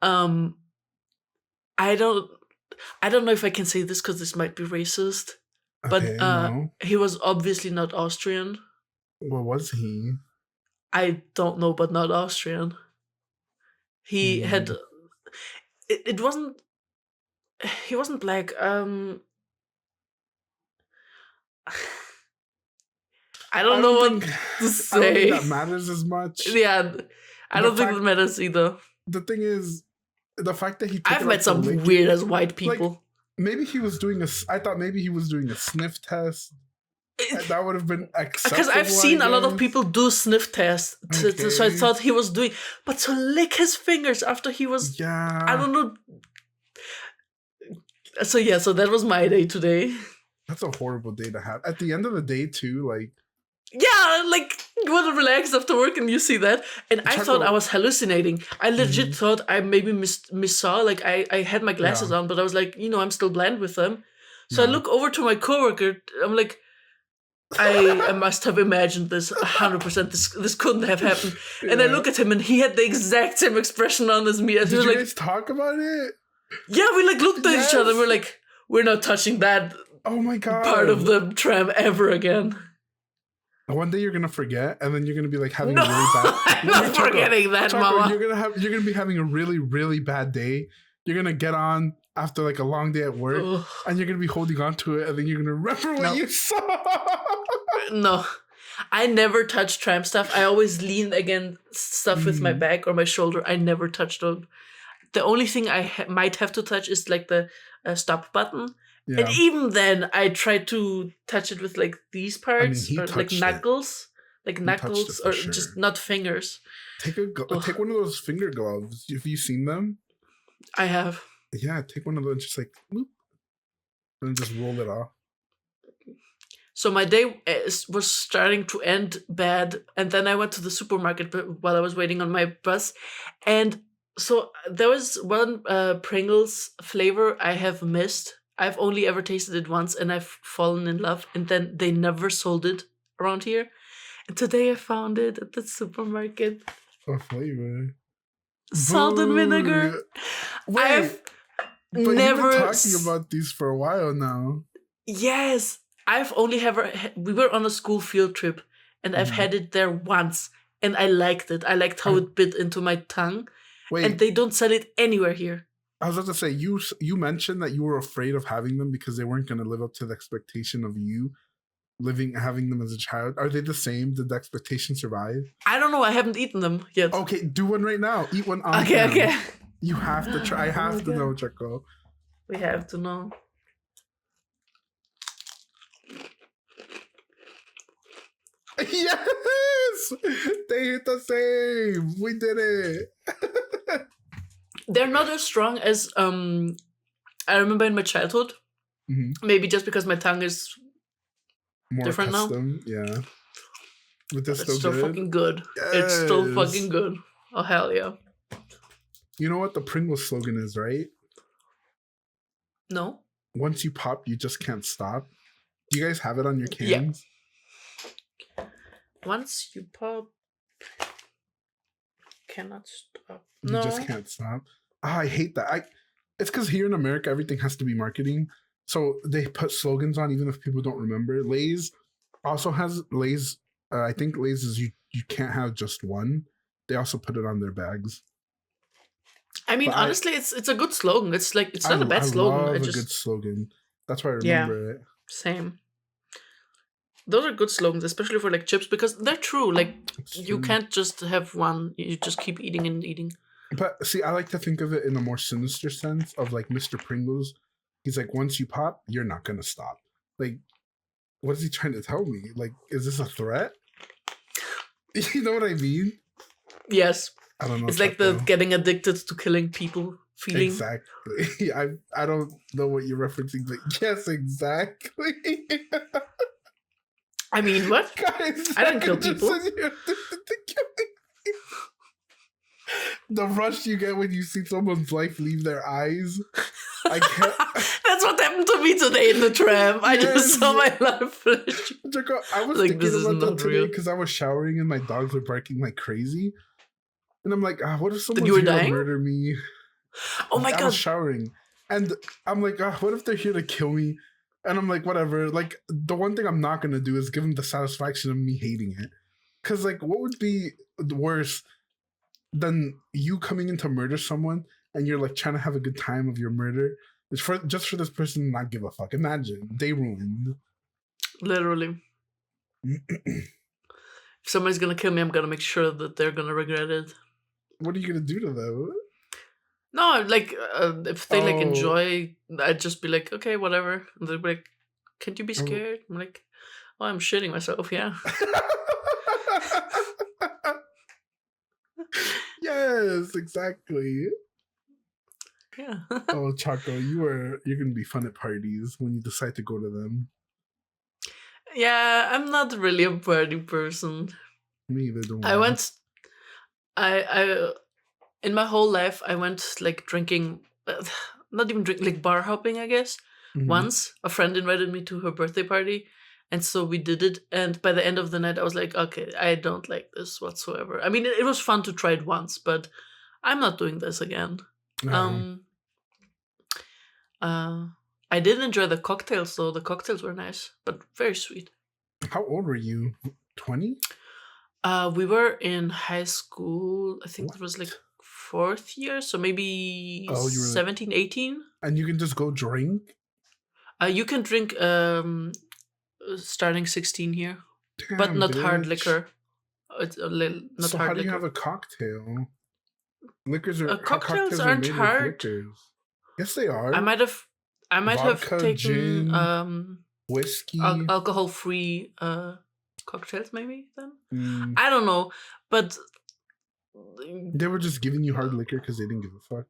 I don't know if I can say this because this might be racist. But he was obviously not Austrian. What was he? I don't know, but not Austrian. He had... it wasn't. He wasn't black. I don't I know don't what think to I don't think say. that matters as much. Yeah, I The don't think fact that matters either. the thing is the fact that he took I've it met out to some lick weird it, as white like people. maybe he was doing I thought maybe he was doing a sniff test. That would have been Because acceptable. I've seen a lot of guess. people do sniff tests, so I Okay. thought he was doing. But to lick his fingers after he was, I Yeah, don't know. So yeah, so that was my day today. that's a horrible day to have. At the end of the day, too, like Yeah, like you want to relax after work and you see that, and I thought I was hallucinating. I legit thought I maybe missaw. Like I had my glasses on, but I was like, I'm still blind with them. So I look over to my coworker. I'm like, I must have imagined this 100%. This couldn't have happened. And I look at him, and he had the exact same expression on as me. And Did he was you like, guys talk about it? "Yeah, we like looked at each other. We're like, we're not touching that Oh my god! part of the tram ever again." One day you're gonna forget, and then you're gonna be like having No, a really bad. I'm not forgetting that, Mama. You're gonna be having a really really bad day. You're gonna get on after like a long day at work, Ugh. and you're gonna be holding on to it, and then you're gonna remember what you saw. No, I never touch tram stuff. I always lean against stuff with my back or my shoulder. I never touch them. The only thing I might have to touch is like the stop button. Yeah. And even then, I try to touch it with like these parts, or like knuckles, or just not fingers. Take one of those finger gloves. Have you seen them? I have. Yeah, take one of those, just like whoop, and just roll it off. So my day was starting to end bad, and then I went to the supermarket while I was waiting on my bus, and so there was one Pringles flavor I have missed. I've only ever tasted it once, and I've fallen in love, and then they never sold it around here. And today I found it at the supermarket. What flavor? Salt and vinegar. Wait, but never you've been talking about these for a while now. Yes, I've only ever. We were on a school field trip, and I've had it there once, and I liked it. I liked how it bit into my tongue. Wait, and they don't sell it anywhere here. I was about to say, you mentioned that you were afraid of having them because they weren't going to live up to the expectation of you having them as a child. Are they the same? Did the expectation survive? I don't know. I haven't eaten them yet. Okay, do one right now. Eat one on Okay. You have to try. I have to know, Choco. We have to know. Yes! They hit the same. We did it. They're not as strong as I remember in my childhood. Maybe just because my tongue is more different custom, now. Yeah. But it's still good. Fucking good. Yes. It's still fucking good. Oh, hell yeah. You know what the Pringles slogan is, right? No. Once you pop, you just can't stop. Do you guys have it on your cans? Yeah. Once you pop, cannot stop. You just can't stop. I hate that. It's because here in America, everything has to be marketing. So they put slogans on even if people don't remember. Lay's also has Lay's. I think Lay's is you can't have just one. They also put it on their bags. I mean, but honestly, it's a good slogan. It's like it's not a bad slogan. I love a good slogan. That's why I remember it. Same. Those are good slogans, especially for like chips, because they're true. Like you can't just have one. You just keep eating and eating. But see, I like to think of it in a more sinister sense of like Mr. Pringles. He's like, once you pop, you're not gonna stop. Like, what is he trying to tell me? Like, is this a threat? You know what I mean? Yes. I don't know. It's like the getting addicted to killing people feeling. Exactly. I don't know what you're referencing, but yes, exactly. I mean, what? Guys, I don't kill people. The rush you get when you see someone's life leave their eyes. I can't. That's what happened to me today in the tram. I just saw my life flash. I was like, thinking about that today because I was showering and my dogs were barking like crazy. And I'm like, what if someone's here to murder me? Oh my God. I was showering. And I'm like, what if they're here to kill me? And I'm like, whatever. Like, the one thing I'm not going to do is give them the satisfaction of me hating it. Because, like, what would be worse than you coming in to murder someone and you're like trying to have a good time of your murder. It's for just for this person to not give a fuck. Imagine they ruined. Literally. If somebody's gonna kill me, I'm gonna make sure that they're gonna regret it. What are you gonna do to them? No, like if they like enjoy, I'd just be like, okay, whatever. And they'd be like, can't you be scared? I'm like, oh, I'm shitting myself. Yeah. Yes, exactly. Yeah. Oh, Choco, you're gonna be fun at parties when you decide to go to them. Yeah, I'm not really a party person. Me either. Don't I worry. went. I in my whole life I went like drinking, not even drink, like bar hopping, I guess. Mhm. Once a friend invited me to her birthday party, and so we did it. And by the end of the night, I was like, okay, I don't like this whatsoever. I mean, it was fun to try it once, but I'm not doing this again. I did enjoy the cocktails though. The cocktails were nice, but very sweet. How old were you? 20? We were in high school. I think What? it was like fourth year, so maybe Oh, you were 17, 18. And you can just go drink? You can drink starting 16 here, Damn, but not hard bitch. liquor. It's a little not So hard how do liquor. you have a cocktail? Liquors are cocktails are aren't made hard. with liquors. Yes, they are. I might have Vodka, taken gin, whiskey. alcohol-free cocktails maybe then. I don't know, but They were just giving you hard liquor because they didn't give a fuck.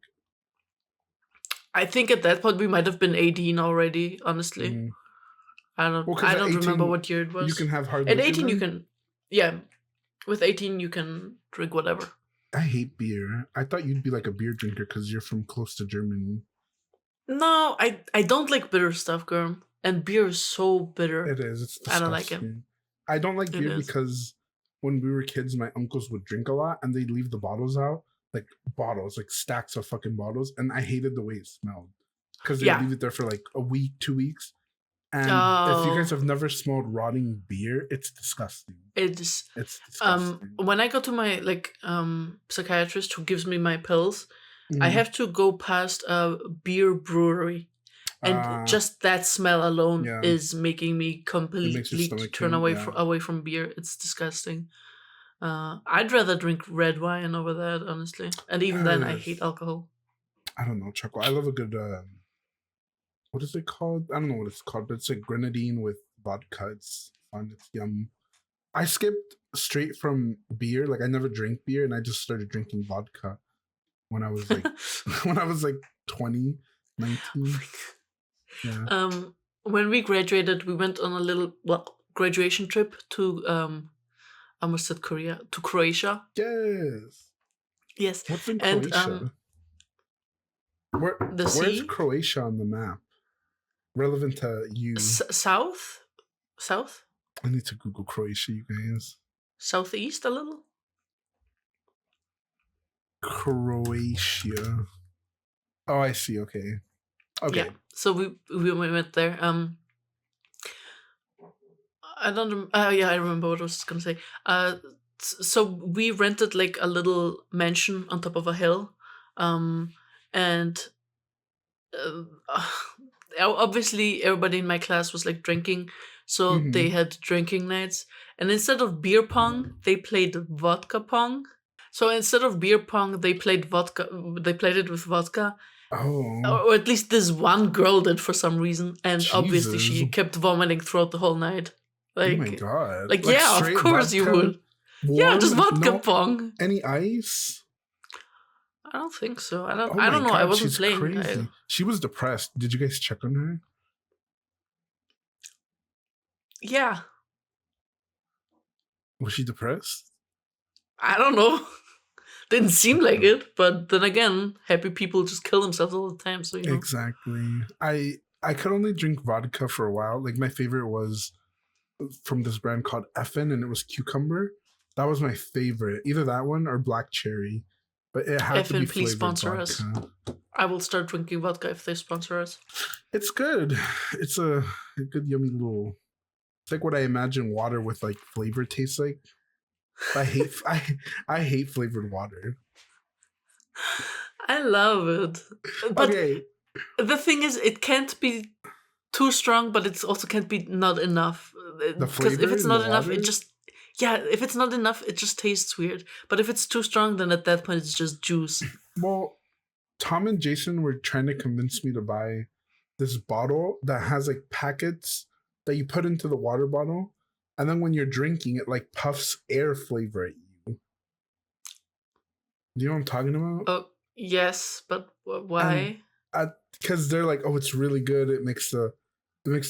I think at that point we might have been 18 already, honestly. I don't remember what year it was. You can have hard at liquor. At 18 you can, yeah, with 18 you can drink whatever. I hate beer. I thought you'd be like a beer drinker because you're from close to Germany. No, I don't like bitter stuff, Girm. And beer is so bitter. It is. It's disgusting. I don't like it. I don't like beer because when we were kids, my uncles would drink a lot and they'd leave the bottles out. Like bottles, like stacks of fucking bottles. And I hated the way it smelled. Because they'd leave it there for like a week, 2 weeks. And if you guys have never smelled rotting beer, it's disgusting. It's disgusting. When I go to my psychiatrist who gives me my pills, I have to go past a beer brewery. And just that smell alone is making me completely turn away from beer. It's disgusting. I'd rather drink red wine over that, honestly. And even then, I hate alcohol. I don't know, Choco. I love a good... what is it called? I don't know what it's called, but it's like grenadine with vodka. It's fun. It's yum. I skipped straight from beer. Like I never drank beer, and I just started drinking vodka when I was like 20, 19. Yeah. When we graduated, we went on a little graduation trip to I almost said Korea, to Croatia. Yes. What's in Croatia? Where's Croatia on the map? Relevant to you. South? I need to Google Croatia, you guys. Southeast a little? Croatia. Oh, I see. Okay. Yeah. So we went there. I don't. I remember what I was gonna say. So we rented like a little mansion on top of a hill, and obviously everybody in my class was like drinking, so they had drinking nights. And instead of beer pong, they played vodka pong. So instead of beer pong, they played vodka. They played it with vodka. Oh. Or at least this one girl did for some reason, and obviously she kept vomiting throughout the whole night. Like, oh my god! Like yeah, of course you would. Warm? Yeah, just vodka pong. Any ice? I don't think so. I don't know. I wasn't playing. Crazy. She was depressed. Did you guys check on her? Yeah. Was she depressed? I don't know. Didn't seem like it, but then again, happy people just kill themselves all the time. So you know. Exactly. I could only drink vodka for a while. Like my favorite was from this brand called Effin, and it was cucumber. That was my favorite. Either that one or black cherry. But it had to be please sponsor vodka. Us. I will start drinking vodka if they sponsor us. It's good. It's a good yummy little. It's like what I imagine water with like flavor tastes like. I hate flavored water. I love it. But Okay, the thing is, it can't be too strong, but it also can't be not enough. the Because if flavor it's in the not enough, it water. just yeah. If it's not enough, it just tastes weird. But if it's too strong, then at that point it's just juice. Well, Tom and Jason were trying to convince me to buy this bottle that has like packets that you put into the water bottle, and then when you're drinking, it like puffs air flavor at you. Do you know what I'm talking about? Oh yes, but And why? because they're like, oh, it's really good. It makes the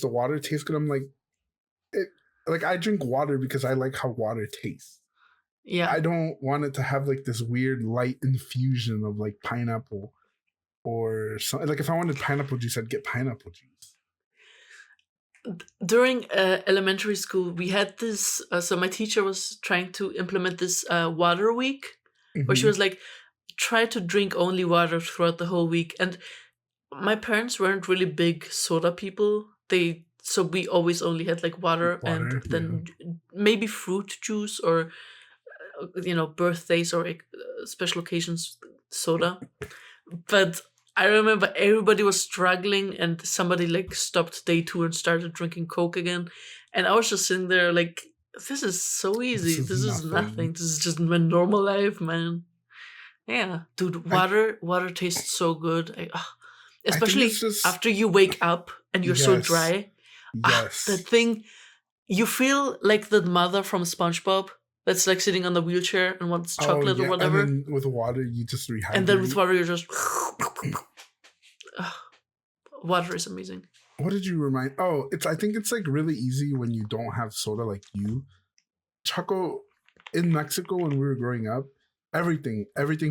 water taste good. I'm like, it like I drink water because I like how water tastes. Yeah. I don't want it to have like this weird light infusion of like pineapple or something. Like if I wanted pineapple juice, I'd get pineapple juice. During elementary school, we had this. So my teacher was trying to implement this water week, where she Mm-hmm. was like, try to drink only water throughout the whole week. And my parents weren't really big soda people. So we always only had like water and Water, yeah. then maybe fruit juice or birthdays or special occasions soda. But I remember everybody was struggling and somebody like stopped day 2 and started drinking Coke again. And I was just sitting there like, this is so This easy. is This is nothing. nothing. This is just my normal life, man. Yeah, dude, I water tastes so good. I think it's Especially just after you wake up and you're so yes, dry. That yes. thing, you feel like the mother from SpongeBob that's like sitting on the wheelchair and wants Oh chocolate or yeah, and whatever. then with water you just And then with rehydrate. water, you're just. Water is amazing. What did you remind? Oh, I think it's like really easy when you don't have soda like you. Choco in Mexico when we were growing up, everything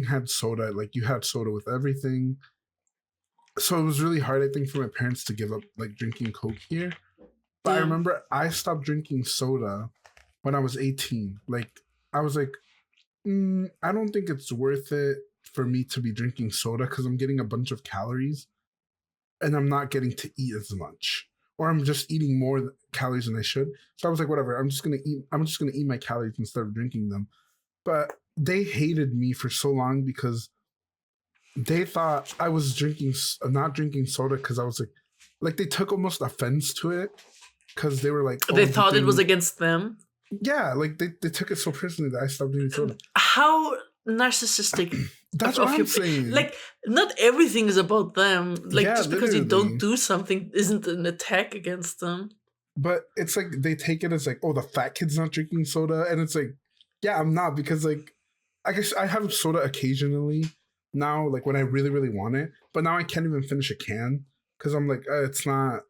had soda. Like you had soda with everything. So it was really hard, I think, for my parents to give up like drinking Coke here. But I Yeah. remember I stopped drinking soda when I was 18. Like I was like, I don't think it's worth it for me to be drinking soda because I'm getting a bunch of calories and I'm not getting to eat as much, or I'm just eating more calories than I should. So I was like, whatever. I'm just gonna eat. I'm just gonna eat my calories instead of drinking them. But they hated me for so long because they thought I was not drinking soda because I was like they took almost offense to it because they were like, oh, They you thought it was think, against them. yeah, like they took it so personally that I stopped drinking soda. How narcissistic That's what of I'm your. saying. Like, not everything is about them. Like, Yeah, just because you don't literally. do something isn't an attack against them. But it's like they take it as like, oh, the fat kid's not drinking soda, and it's like, yeah, I'm not because like, I guess I have soda occasionally now, like when I really really want it. But now I can't even finish a can because I'm like, it's not.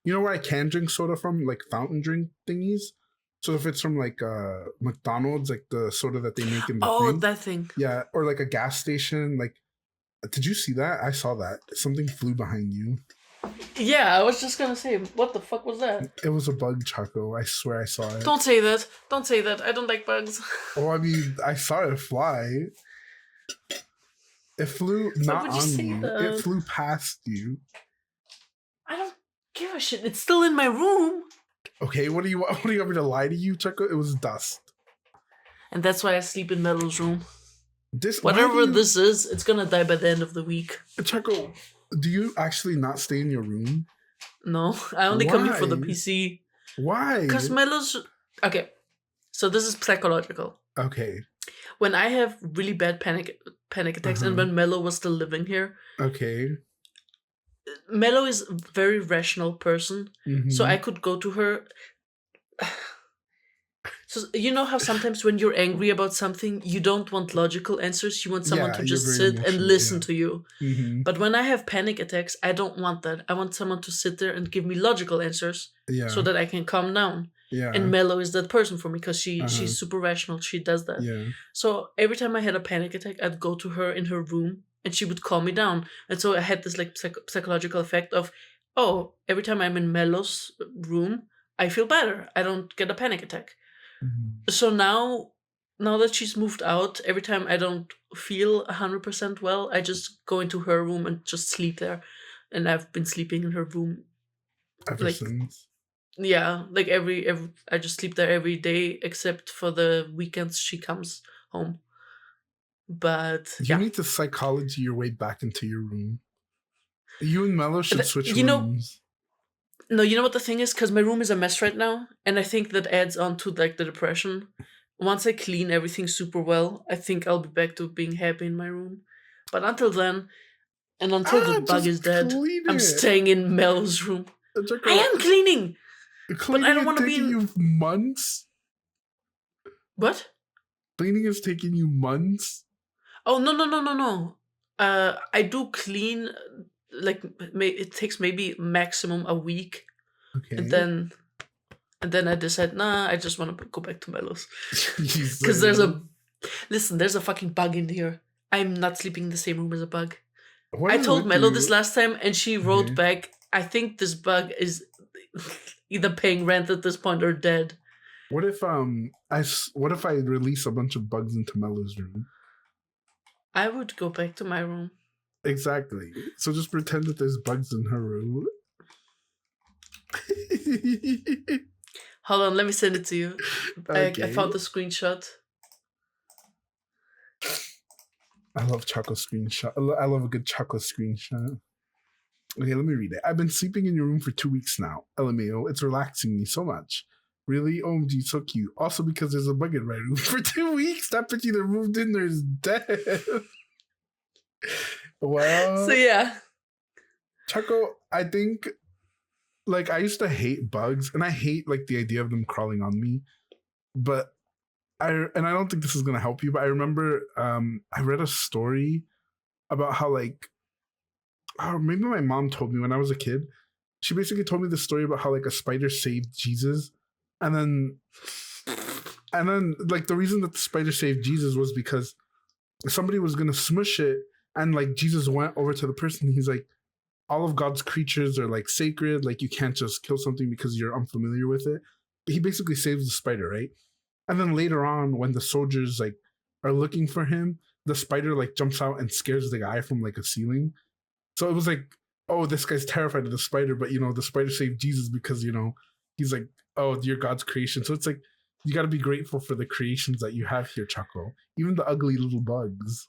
You know where I can drink soda from? Like fountain drink thingies. So if it's from like McDonald's, like the soda that they make in the Oh, thing, that thing. yeah, or like a gas station. Like, did you see that? I saw that something flew behind you. Yeah, I was just gonna say, what the fuck was that? It was a bug, Choco. I swear I saw it. Don't say that. Don't say that. I don't like bugs. Oh, I mean, I saw it fly. It flew Why not would you on say you. It that? flew past you. I don't give a shit. It's still in my room. Okay, what do you want? What do you want me to lie to you, Choco? It was dust. And that's why I sleep in Metal's room. This Whatever this is, it's gonna die by the end of the week. Choco, do you actually not stay in your room? No, I only come here for the Why? PC. Why? Because Melo's. Okay, so this is psychological. Okay. When I have really bad panic attacks, and when Melo was still living here, Okay. Melo is a very rational person, so I Mm-hmm. could go to her. So you know how sometimes when you're angry about something, you don't want logical answers. You want someone Yeah, to you're just very sit and emotional. listen Yeah. to you. Mm-hmm. But when I have panic attacks, I don't want that. I want someone to sit there and give me logical answers Yeah. so that I can calm down. Yeah. And Mello is that person for me because she's super rational. She does that. Yeah. So every time I had a panic attack, I'd go to her in her room and she would calm me down. And so I had this like psychological effect of, oh, every time I'm in Mello's room, I feel better. I don't get a panic attack. Mm-hmm. So now that she's moved out, every time I don't feel 100% well, I just go into her room and just sleep there. And I've been sleeping in her room Ever like, since. yeah, like every I just sleep there every day except for the weekends she comes home. But You yeah. need to psychology your way back into your room. You and Mello should switch You know, rooms. no, you know what the thing is? Because my room is a mess right now, and I think that adds on to like the depression. Once I clean everything super well, I think I'll be back to being happy in my room. But until then, and until the bug is Just dead, clean I'm it. staying in Mel's room. Choco, I am cleaning, but I don't want to be taking in. you months. What? Cleaning is taking you months. Oh no. I do clean. Like it takes maybe maximum a week, Okay. and then I decide, nah, I just want to go back to Mellows. You Because said- there's a fucking bug in here. I'm not sleeping in the same room as a bug. What I is told with Mello you? this last time, and she wrote Okay. back, I think this bug is either paying rent at this point or dead. What if I release a bunch of bugs into Mello's room? I would go back to my room. Exactly. So just pretend that there's bugs in her room. Hold on, let me send it to you. Okay. I found the screenshot. I love chocolate screenshot. I love a good chocolate screenshot. Okay, let me read it. I've been sleeping in your room for 2 weeks now. LMAO, it's relaxing me so much. Really? OMG, so cute. Also because there's a bug in my room for 2 weeks. That bitch either moved in or is dead. Well, So yeah. Choco, I think, like, I used to hate bugs, and I hate, like, the idea of them crawling on me. But I don't think this is going to help you, but I remember I read a story about how, like, maybe my mom told me when I was a kid. She basically told me the story about how, like, a spider saved Jesus. And then, like, the reason that the spider saved Jesus was because somebody was going to smush it. And, like, Jesus went over to the person. He's like, all of God's creatures are, like, sacred. Like, you can't just kill something because you're unfamiliar with it. He basically saves the spider, right? And then later on, when the soldiers, like, are looking for him, the spider, like, jumps out and scares the guy from, like, a ceiling. So it was like, oh, this guy's terrified of the spider, but, you know, the spider saved Jesus because, you know, he's like, oh, you're God's creation. So it's like, you got to be grateful for the creations that you have here, Choco. Even the ugly little bugs.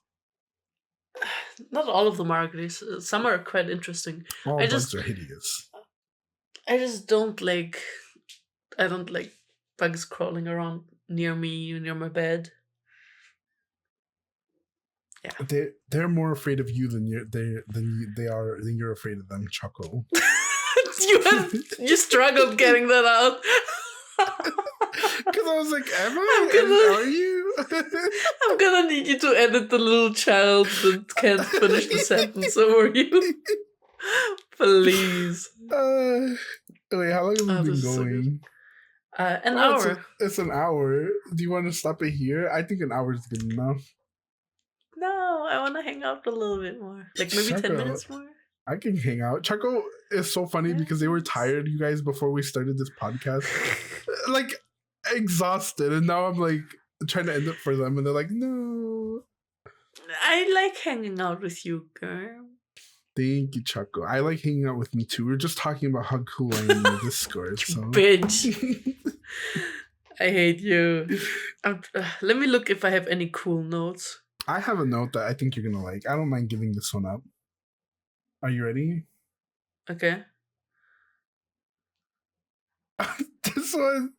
Not all of them are ugly. Some are quite interesting. All I bugs just are hideous. I just don't like bugs crawling around near me, near my bed. Yeah. They're more afraid of you than you're afraid of them, Choco. You struggled getting that out. Because I was like, are you? I'm gonna need you to edit the little child that can't finish the sentence over you. Please. Wait, how long have we been this is so going? An hour. It's an hour. Do you want to stop it here? I think an hour is good enough. No, I want to hang out a little bit more. Like maybe 10 minutes more. I can hang out. Choco is so funny because they were tired, you guys, before we started this podcast. Like, exhausted. And now I'm like trying to end it for them. And they're like, no. I like hanging out with you, girl. Thank you, Choco. I like hanging out with me too. We are just talking about how cool I am in the Discord. So. Bitch. I hate you. Let me look if I have any cool notes. I have a note that I think you're going to like. I don't mind giving this one up. Are you ready? Okay. This one,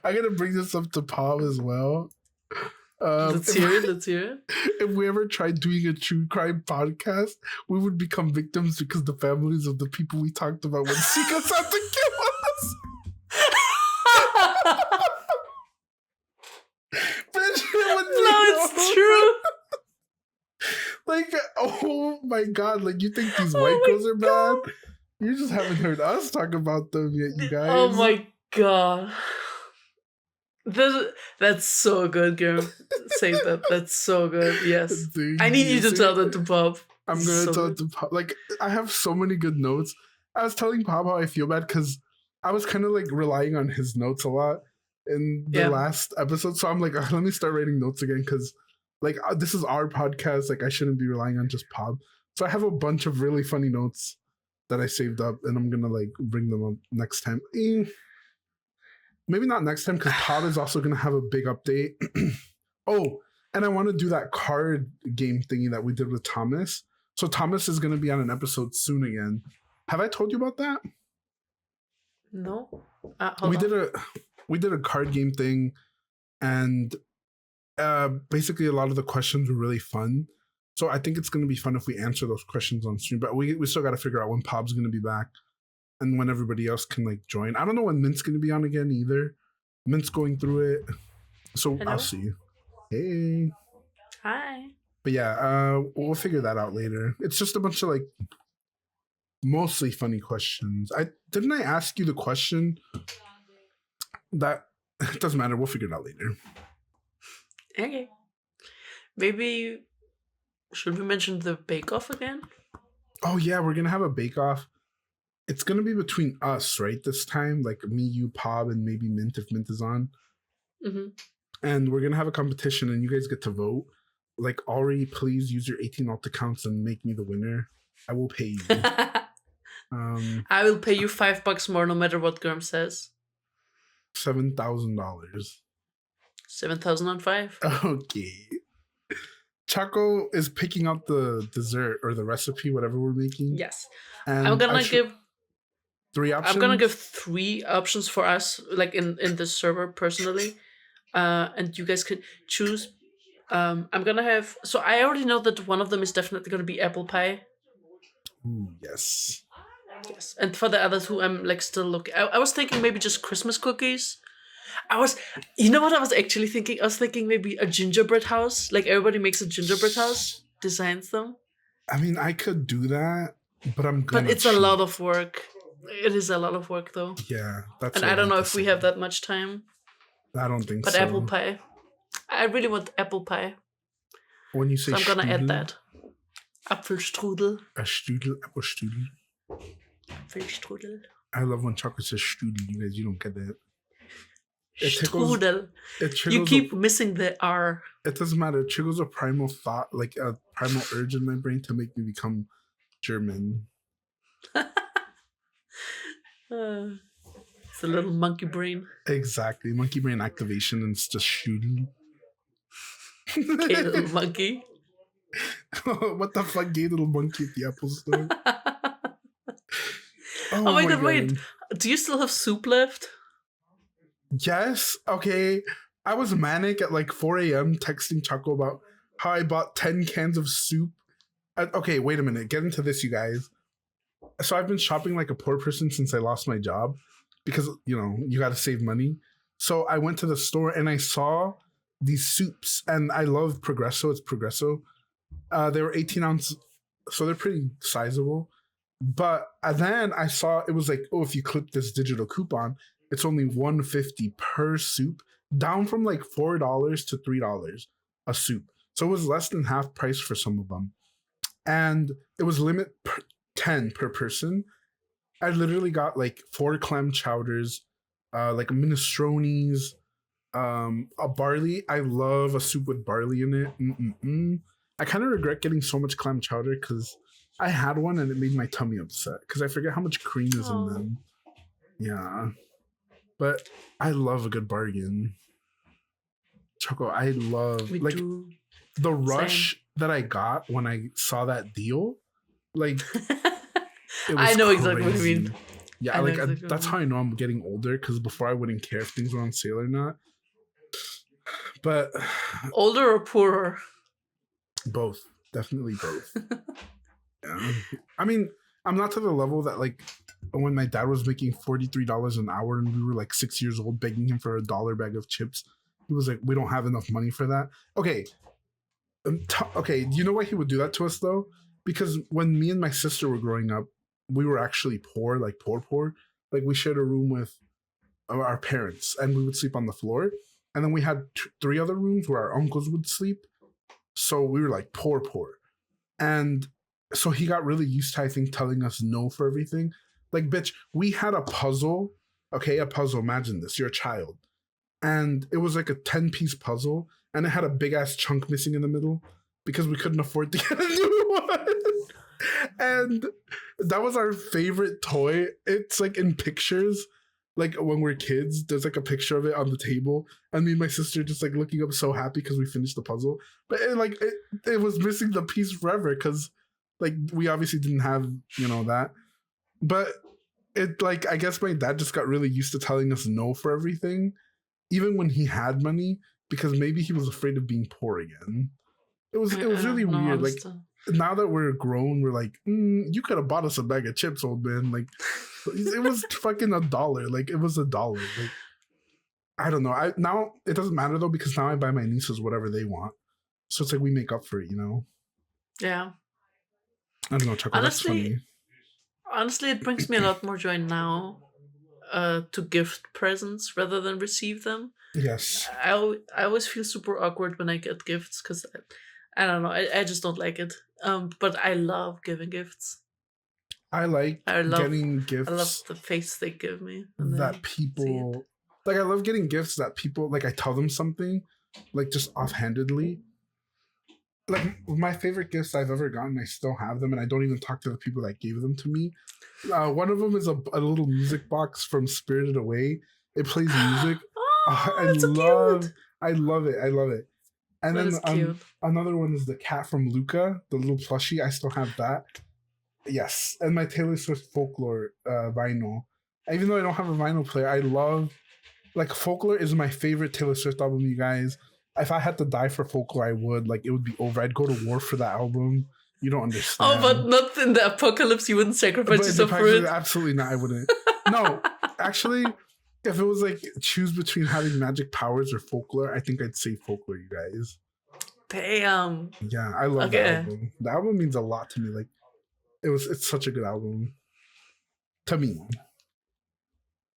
I'm going to bring this up to Paul as well. Let's hear it. If we ever tried doing a true crime podcast, we would become victims because the families of the people we talked about would seek us out to kill us. It's true. Like, oh my god, like, you think these white girls are bad? You just haven't heard us talk about them yet, you guys. Oh my god. That's so good, Girm. Say that. That's so good. Yes. I need you to tell that to Pop. I'm going to tell it to Pop. Like, I have so many good notes. I was telling Pop how I feel bad because I was kind of like relying on his notes a lot in the last episode. So I'm like, let me start writing notes again because, like, this is our podcast. Like, I shouldn't be relying on just Pop. So I have a bunch of really funny notes that I saved up, and I'm going to, like, bring them up next time. Maybe not next time because Pop is also going to have a big update. Oh, And I want to do that card game thingy that we did with Thomas. So Thomas is going to be on an episode soon again. Have I told you about that? No. We did a card game thing, and basically a lot of the questions were really fun. So I think it's going to be fun if we answer those questions on stream. But we still got to figure out when Pob's going to be back and when everybody else can like join. I don't know when Mint's going to be on again either. Mint's going through it, so Hello? I'll see you. Hey. Hi. But yeah, we'll figure that out later. It's just a bunch of like mostly funny questions. Didn't I ask you the question that it doesn't matter. We'll figure it out later. Okay. Maybe should we mention the Bake Off again? Oh yeah, we're gonna have a bake off. It's gonna be between us, right? This time, like me, you, Pob, and maybe Mint if Mint is on. Mm-hmm. And we're gonna have a competition, and you guys get to vote. Like, Ari, please use your 18 alt accounts and make me the winner. I will pay you. I will pay you $5 more no matter what Girm says. $7,000. 7,000 on 5. Okay. Choco is picking out the dessert or the recipe, whatever we're making. Yes. And I'm gonna give 3 options. I'm gonna give 3 options for us, like in this server personally. And you guys can choose. I'm gonna have, so I already know that one of them is definitely gonna be apple pie. Ooh, yes. Yes. And for the other 2, I'm like still looking. I was thinking maybe just Christmas cookies. You know what I was actually thinking? I was thinking maybe a gingerbread house. Like everybody makes a gingerbread house, designs them. I mean, I could do that, but it's a lot of work. It is a lot of work though. Yeah, that's. And I don't know if we have that much time. I don't think so. But apple pie. I really want apple pie. When you say so I'm gonna strudel, add that. Apfelstrudel. A strudel, apple strudel. Apfelstrudel. I love when chocolate says strudel. You guys, you don't get that. Strudel. You keep missing the R. It doesn't matter. It triggers a primal thought, like a primal urge in my brain to make me become German. It's a little monkey brain. Exactly. Monkey brain activation, and it's just shooting. Gay little monkey. What the fuck, gay little monkey at the Apple Store? Oh my god, wait. Do you still have soup left? Yes. Okay. I was manic at like 4 a.m. texting Choco about how I bought 10 cans of soup. Okay, wait a minute. Get into this, you guys. So I've been shopping like a poor person since I lost my job because, you know, you got to save money. So I went to the store and I saw these soups, and I love Progresso. It's Progresso. They were 18 ounce, so they're pretty sizable. But then I saw it was like, oh, if you clip this digital coupon, it's only $1.50 per soup, down from like $4 to $3 a soup. So it was less than half price for some of them. And it was limit 10 per person. I literally got like 4 clam chowders, like minestrones, a barley. I love a soup with barley in it. I kind of regret getting so much clam chowder because I had one and it made my tummy upset because I forget how much cream is in them. Yeah. But I love a good bargain. Choco, I love the rush that I got when I saw that deal. Like, it was I know crazy. Exactly what you mean. Yeah, like exactly that's how I know I'm getting older, because before I wouldn't care if things were on sale or not. But older or poorer? Both. Definitely both. Yeah. I mean, I'm not to the level that like when my dad was making $43 an hour and we were like 6 years old begging him for $1 bag of chips. He was like, we don't have enough money for that. Okay. Okay. Do you know why he would do that to us though? Because when me and my sister were growing up, we were actually poor, like poor. Like we shared a room with our parents and we would sleep on the floor. And then we had 3 other rooms where our uncles would sleep. So we were like poor. And so he got really used to, I think, telling us no for everything. Like, bitch, we had a puzzle. Okay, a puzzle. Imagine this. You're a child. And it was like a 10-piece puzzle. And it had a big-ass chunk missing in the middle because we couldn't afford to get a new one. And that was our favorite toy. It's like in pictures. like when we're kids, there's like a picture of it on the table, and me and my sister just like looking up so happy because we finished the puzzle. But it was missing the piece forever because like we obviously didn't have that. But it like I guess my dad just got really used to telling us no for everything, even when he had money, because maybe he was afraid of being poor again. It was really weird. Like now that we're grown, we're like, you could have bought us a bag of chips, old man. Like it was fucking $1. Like it was $1. Like I don't know. Now it doesn't matter though because now I buy my nieces whatever they want. So it's like we make up for it, Yeah. I don't know, Choco. That's funny. Honestly, it brings me a lot more joy now to gift presents rather than receive them. Yes. I always feel super awkward when I get gifts because I don't know. I just don't like it. But I love giving gifts. I love getting gifts. I love the face they give me. That people like. I love getting gifts that people like. I tell them something, like just offhandedly. Like my favorite gifts I've ever gotten, I still have them, and I don't even talk to the people that gave them to me. One of them is a little music box from Spirited Away. It plays music. I love it. And then another one is the cat from Luca, the little plushie. I still have that. Yes, and my Taylor Swift Folklore vinyl. Even though I don't have a vinyl player, I love like Folklore is my favorite Taylor Swift album. You guys, if I had to die for Folklore, I would. Like it would be over. I'd go to war for that album. You don't understand. Oh, but not in the apocalypse. You wouldn't sacrifice yourself for it. Absolutely not. I wouldn't. No, actually, if it was like choose between having magic powers or Folklore, I think I'd say Folklore. You guys. Damn. Yeah, I love that album. The album means a lot to me. Like. It's such a good album to me.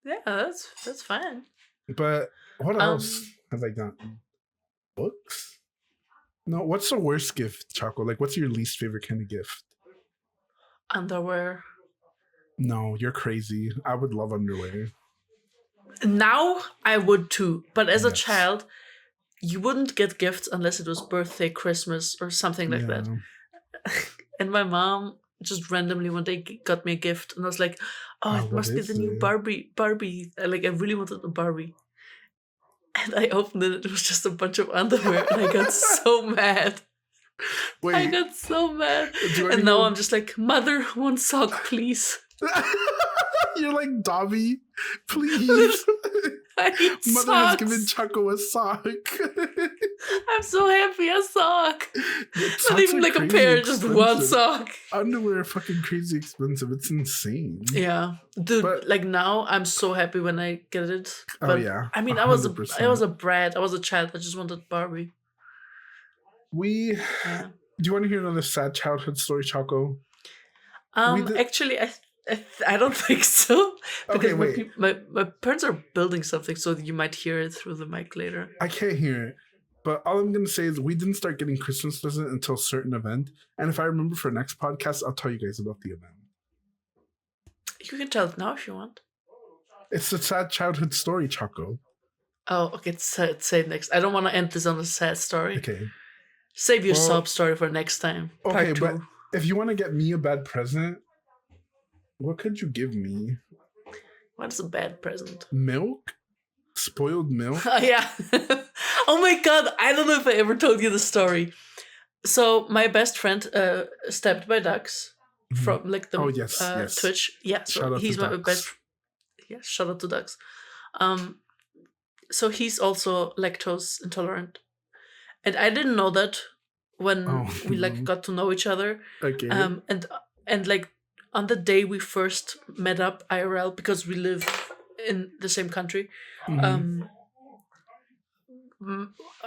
Yeah, that's fine. But what else have I gotten? Books? No, what's the worst gift, Choco? Like, what's your least favorite kind of gift? Underwear. No, you're crazy. I would love underwear. Now I would too, but as a child, you wouldn't get gifts unless it was birthday, Christmas, or something like that. And my mom just randomly one day got me a gift, and I was like, it must be the new Barbie. Like I really wanted a Barbie. And I opened it, it was just a bunch of underwear, and I got so mad. Wait. I got so mad. And now I'm just like, Mother, one sock, please. You're like, Dobby, please. Mother has given Choco a sock. I'm so happy, a sock. Not even like a pair, just one sock. Underwear are fucking crazy expensive. It's insane. Yeah, dude. But, like now, I'm so happy when I get it. But, yeah. I mean, 100%. I was a brat. I was a child. I just wanted Barbie. Do you want to hear another sad childhood story, Choco? Actually, I don't think so. Because okay, wait. My parents are building something, so you might hear it through the mic later. I can't hear it. But all I'm going to say is we didn't start getting Christmas presents until a certain event. And if I remember for next podcast, I'll tell you guys about the event. You can tell it now if you want. It's a sad childhood story, Choco. Oh, okay. Say it next. I don't want to end this on a sad story. Okay. Save your sob story for next time. Okay, but if you want to get me a bad present, what could you give me? What's a bad present? Milk? Spoiled milk? Oh, yeah. Oh my god, I don't know if I ever told you the story. So my best friend stabbed by ducks from like the yes. Twitch. Yeah, so he's my best. Yeah, shout out to ducks. So he's also lactose intolerant, and I didn't know that when we like got to know each other. Okay. And like on the day we first met up IRL, because we live in the same country.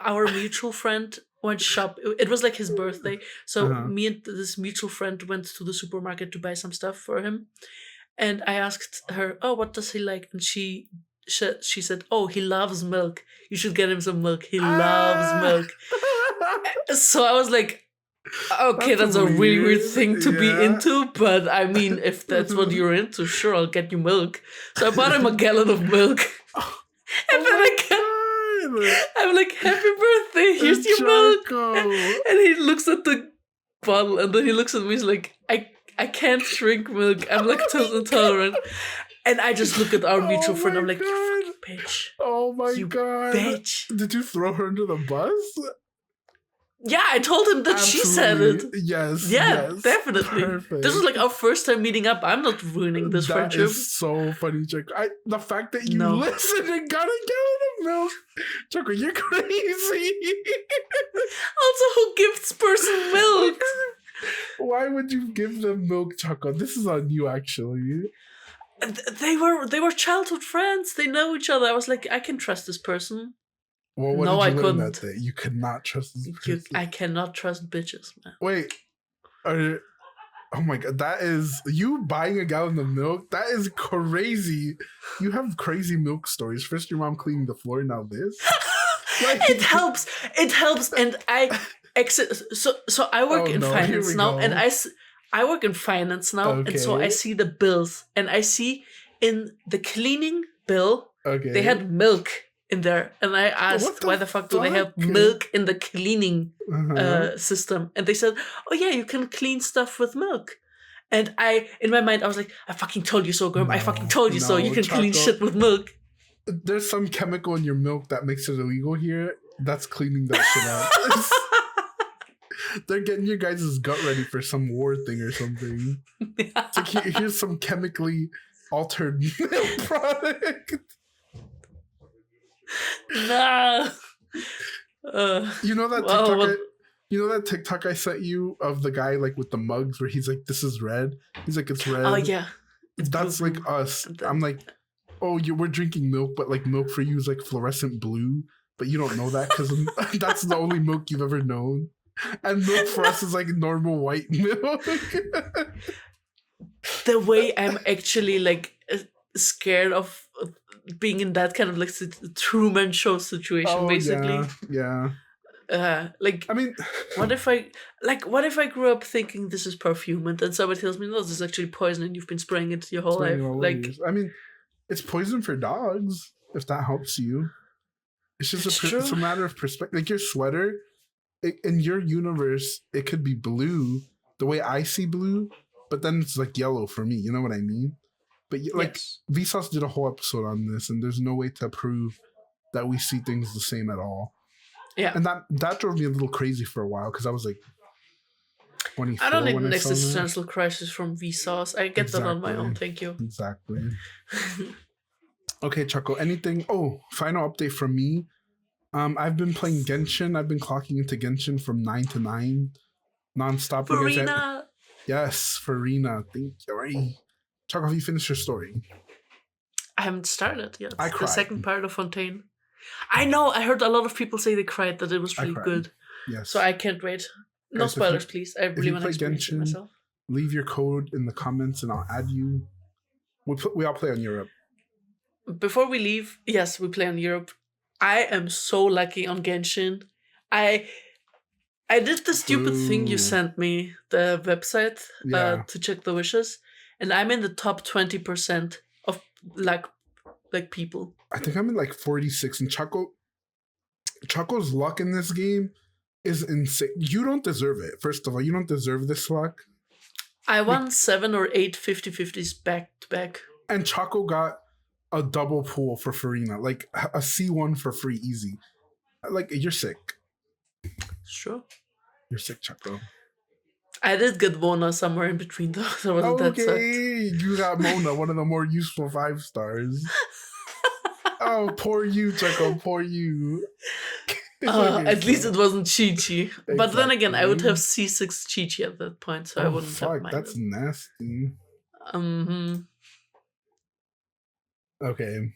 Our mutual friend went shop. It was like his birthday, so me and this mutual friend went to the supermarket to buy some stuff for him, and I asked her, "Oh, what does he like?" And she said, "Oh, he loves milk. You should get him some milk. He loves milk." So I was like, "Okay, that's a really weird thing to be into, but I mean, if that's what you're into, sure, I'll get you milk." So I bought him a gallon of milk, and then I'm like, "Happy birthday, here's your milk." And he looks at the bottle, and then he looks at me, he's like, I can't drink milk, I'm lactose intolerant. And I just look at our Oh mutual friend. my I'm like, you God. fucking bitch. Oh my You God. bitch. Did you throw her under the bus? Yeah, I told him that she said it. Yes. Yeah, Yes. definitely. Perfect. This was like our first time meeting up. I'm not ruining this That friendship. is so funny, Choco. The fact that you No. listened and got a gallon of milk. Choco, you're crazy. Also, who gives person milk? Why would you give them milk, Choco? This is on you, actually. They were childhood friends. They know each other. I was like, I can trust this person. Well, what No, did I you learn couldn't. that day? You could not trust this person. I cannot trust bitches, man. Wait. Oh my God, that is you buying a gallon of milk. That is crazy. You have crazy milk stories. First, your mom cleaning the floor. Now this. Like, It helps. It helps, and I exit. So I work in finance now, and I work in finance now, and so I see the bills, and I see in the cleaning bill they had milk in there, and I asked why the fuck do they have milk in the cleaning system, and they said, oh yeah, you can clean stuff with milk. And in my mind, I was like, I fucking told you so, Girm. I fucking told you so. You can clean shit with milk. There's some chemical in your milk that makes it illegal here. That's cleaning that shit out. They're getting your guys' gut ready for some war thing or something. It's like, here's some chemically altered milk product. Nah. You know that TikTok? You know that TikTok I sent you of the guy like with the mugs where he's like, "This is red." He's like, "It's red." Oh yeah. That's blue, like us. I'm like, oh, we're drinking milk, but like milk for you is like fluorescent blue, but you don't know that because that's the only milk you've ever known. And milk for us is like normal white milk. The way I'm actually like scared of being in that kind of like Truman Show situation, basically. Yeah. Like, I mean, what if I grew up thinking this is perfume, and then somebody tells me, no, this is actually poison, and you've been spraying it your whole life. Like, I mean, it's poison for dogs. If that helps you, it's just it's a matter of perspective. Like your sweater, in your universe, it could be blue the way I see blue, but then it's like yellow for me. You know what I mean? But like Vsauce did a whole episode on this, and there's no way to prove that we see things the same at all. Yeah, and that drove me a little crazy for a while because I was like 24. I don't need an existential crisis from Vsauce. I get that on my own. Thank you. Exactly. Okay, Choco. Anything? Oh, final update from me. I've been playing Genshin. I've been clocking into Genshin from 9 to 9, nonstop. Farina. Yes, Farina. Thank you. Choco, have you finished your story? I haven't started yet. I cried. The second part of Fontaine. I know. I heard a lot of people say they cried, that it was really good. Yes. So I can't wait. No Guys, spoilers, please. I really want to experience it myself. Leave your code in the comments and I'll add you. We all play on Europe. Before we leave, yes, we play on Europe. I am so lucky on Genshin. I did the stupid thing you sent me, the website, to check the wishes, and I'm in the top 20% of like people. I think I'm in like 46, and Choco's luck in this game is insane. You don't deserve it. First of all, you don't deserve this luck. I won 7 or 8 50-50s back to back. And Choco got a double pull for Farina, like a C1 for free easy. Like, you're sick. Sure. You're sick, Choco. I did get Mona somewhere in between though. So wasn't that sucked. You got Mona, one of the more useful 5 stars. Oh, poor you, Choco, poor you. At least it wasn't Chi-Chi. Exactly. But then again, I would have C6 Chi-Chi at that point, so I wouldn't have minded. That's nasty. Okay,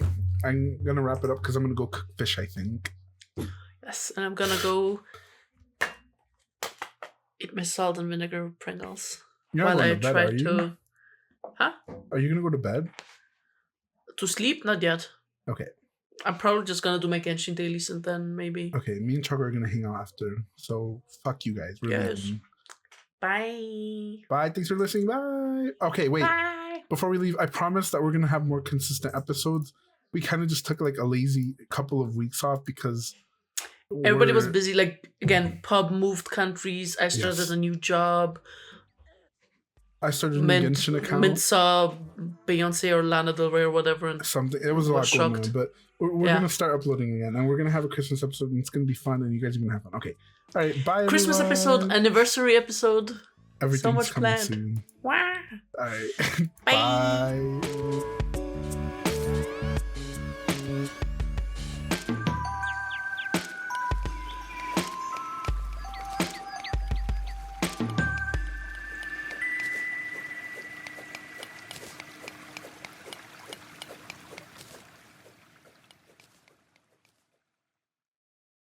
I'm gonna wrap it up because I'm gonna go cook fish, I think. Yes, and I'm gonna go eat my salt and vinegar Pringles. While I try to... Huh? Are you gonna go to bed? To sleep? Not yet. Okay. I'm probably just gonna do my Genshin dailies and then maybe... Okay, me and Choco are gonna hang out after. So, fuck you guys. We're leaving. Bye. Bye. Thanks for listening. Bye. Okay, wait. Bye. Before we leave, I promise that we're gonna have more consistent episodes. We kind of just took like a lazy couple of weeks off because everybody was busy. Like, again, Pub moved countries. I started a new job. I started a new Genshin account. Mint saw Beyonce or Lana Del Rey or whatever. And something. It was a lot going on, but we're going to start uploading again, and we're going to have a Christmas episode, and it's going to be fun, and you guys are going to have fun. Okay. All right. Bye, Christmas everyone. episode, anniversary episode. Everything's so much coming planned. soon. Wow. All right. Bye.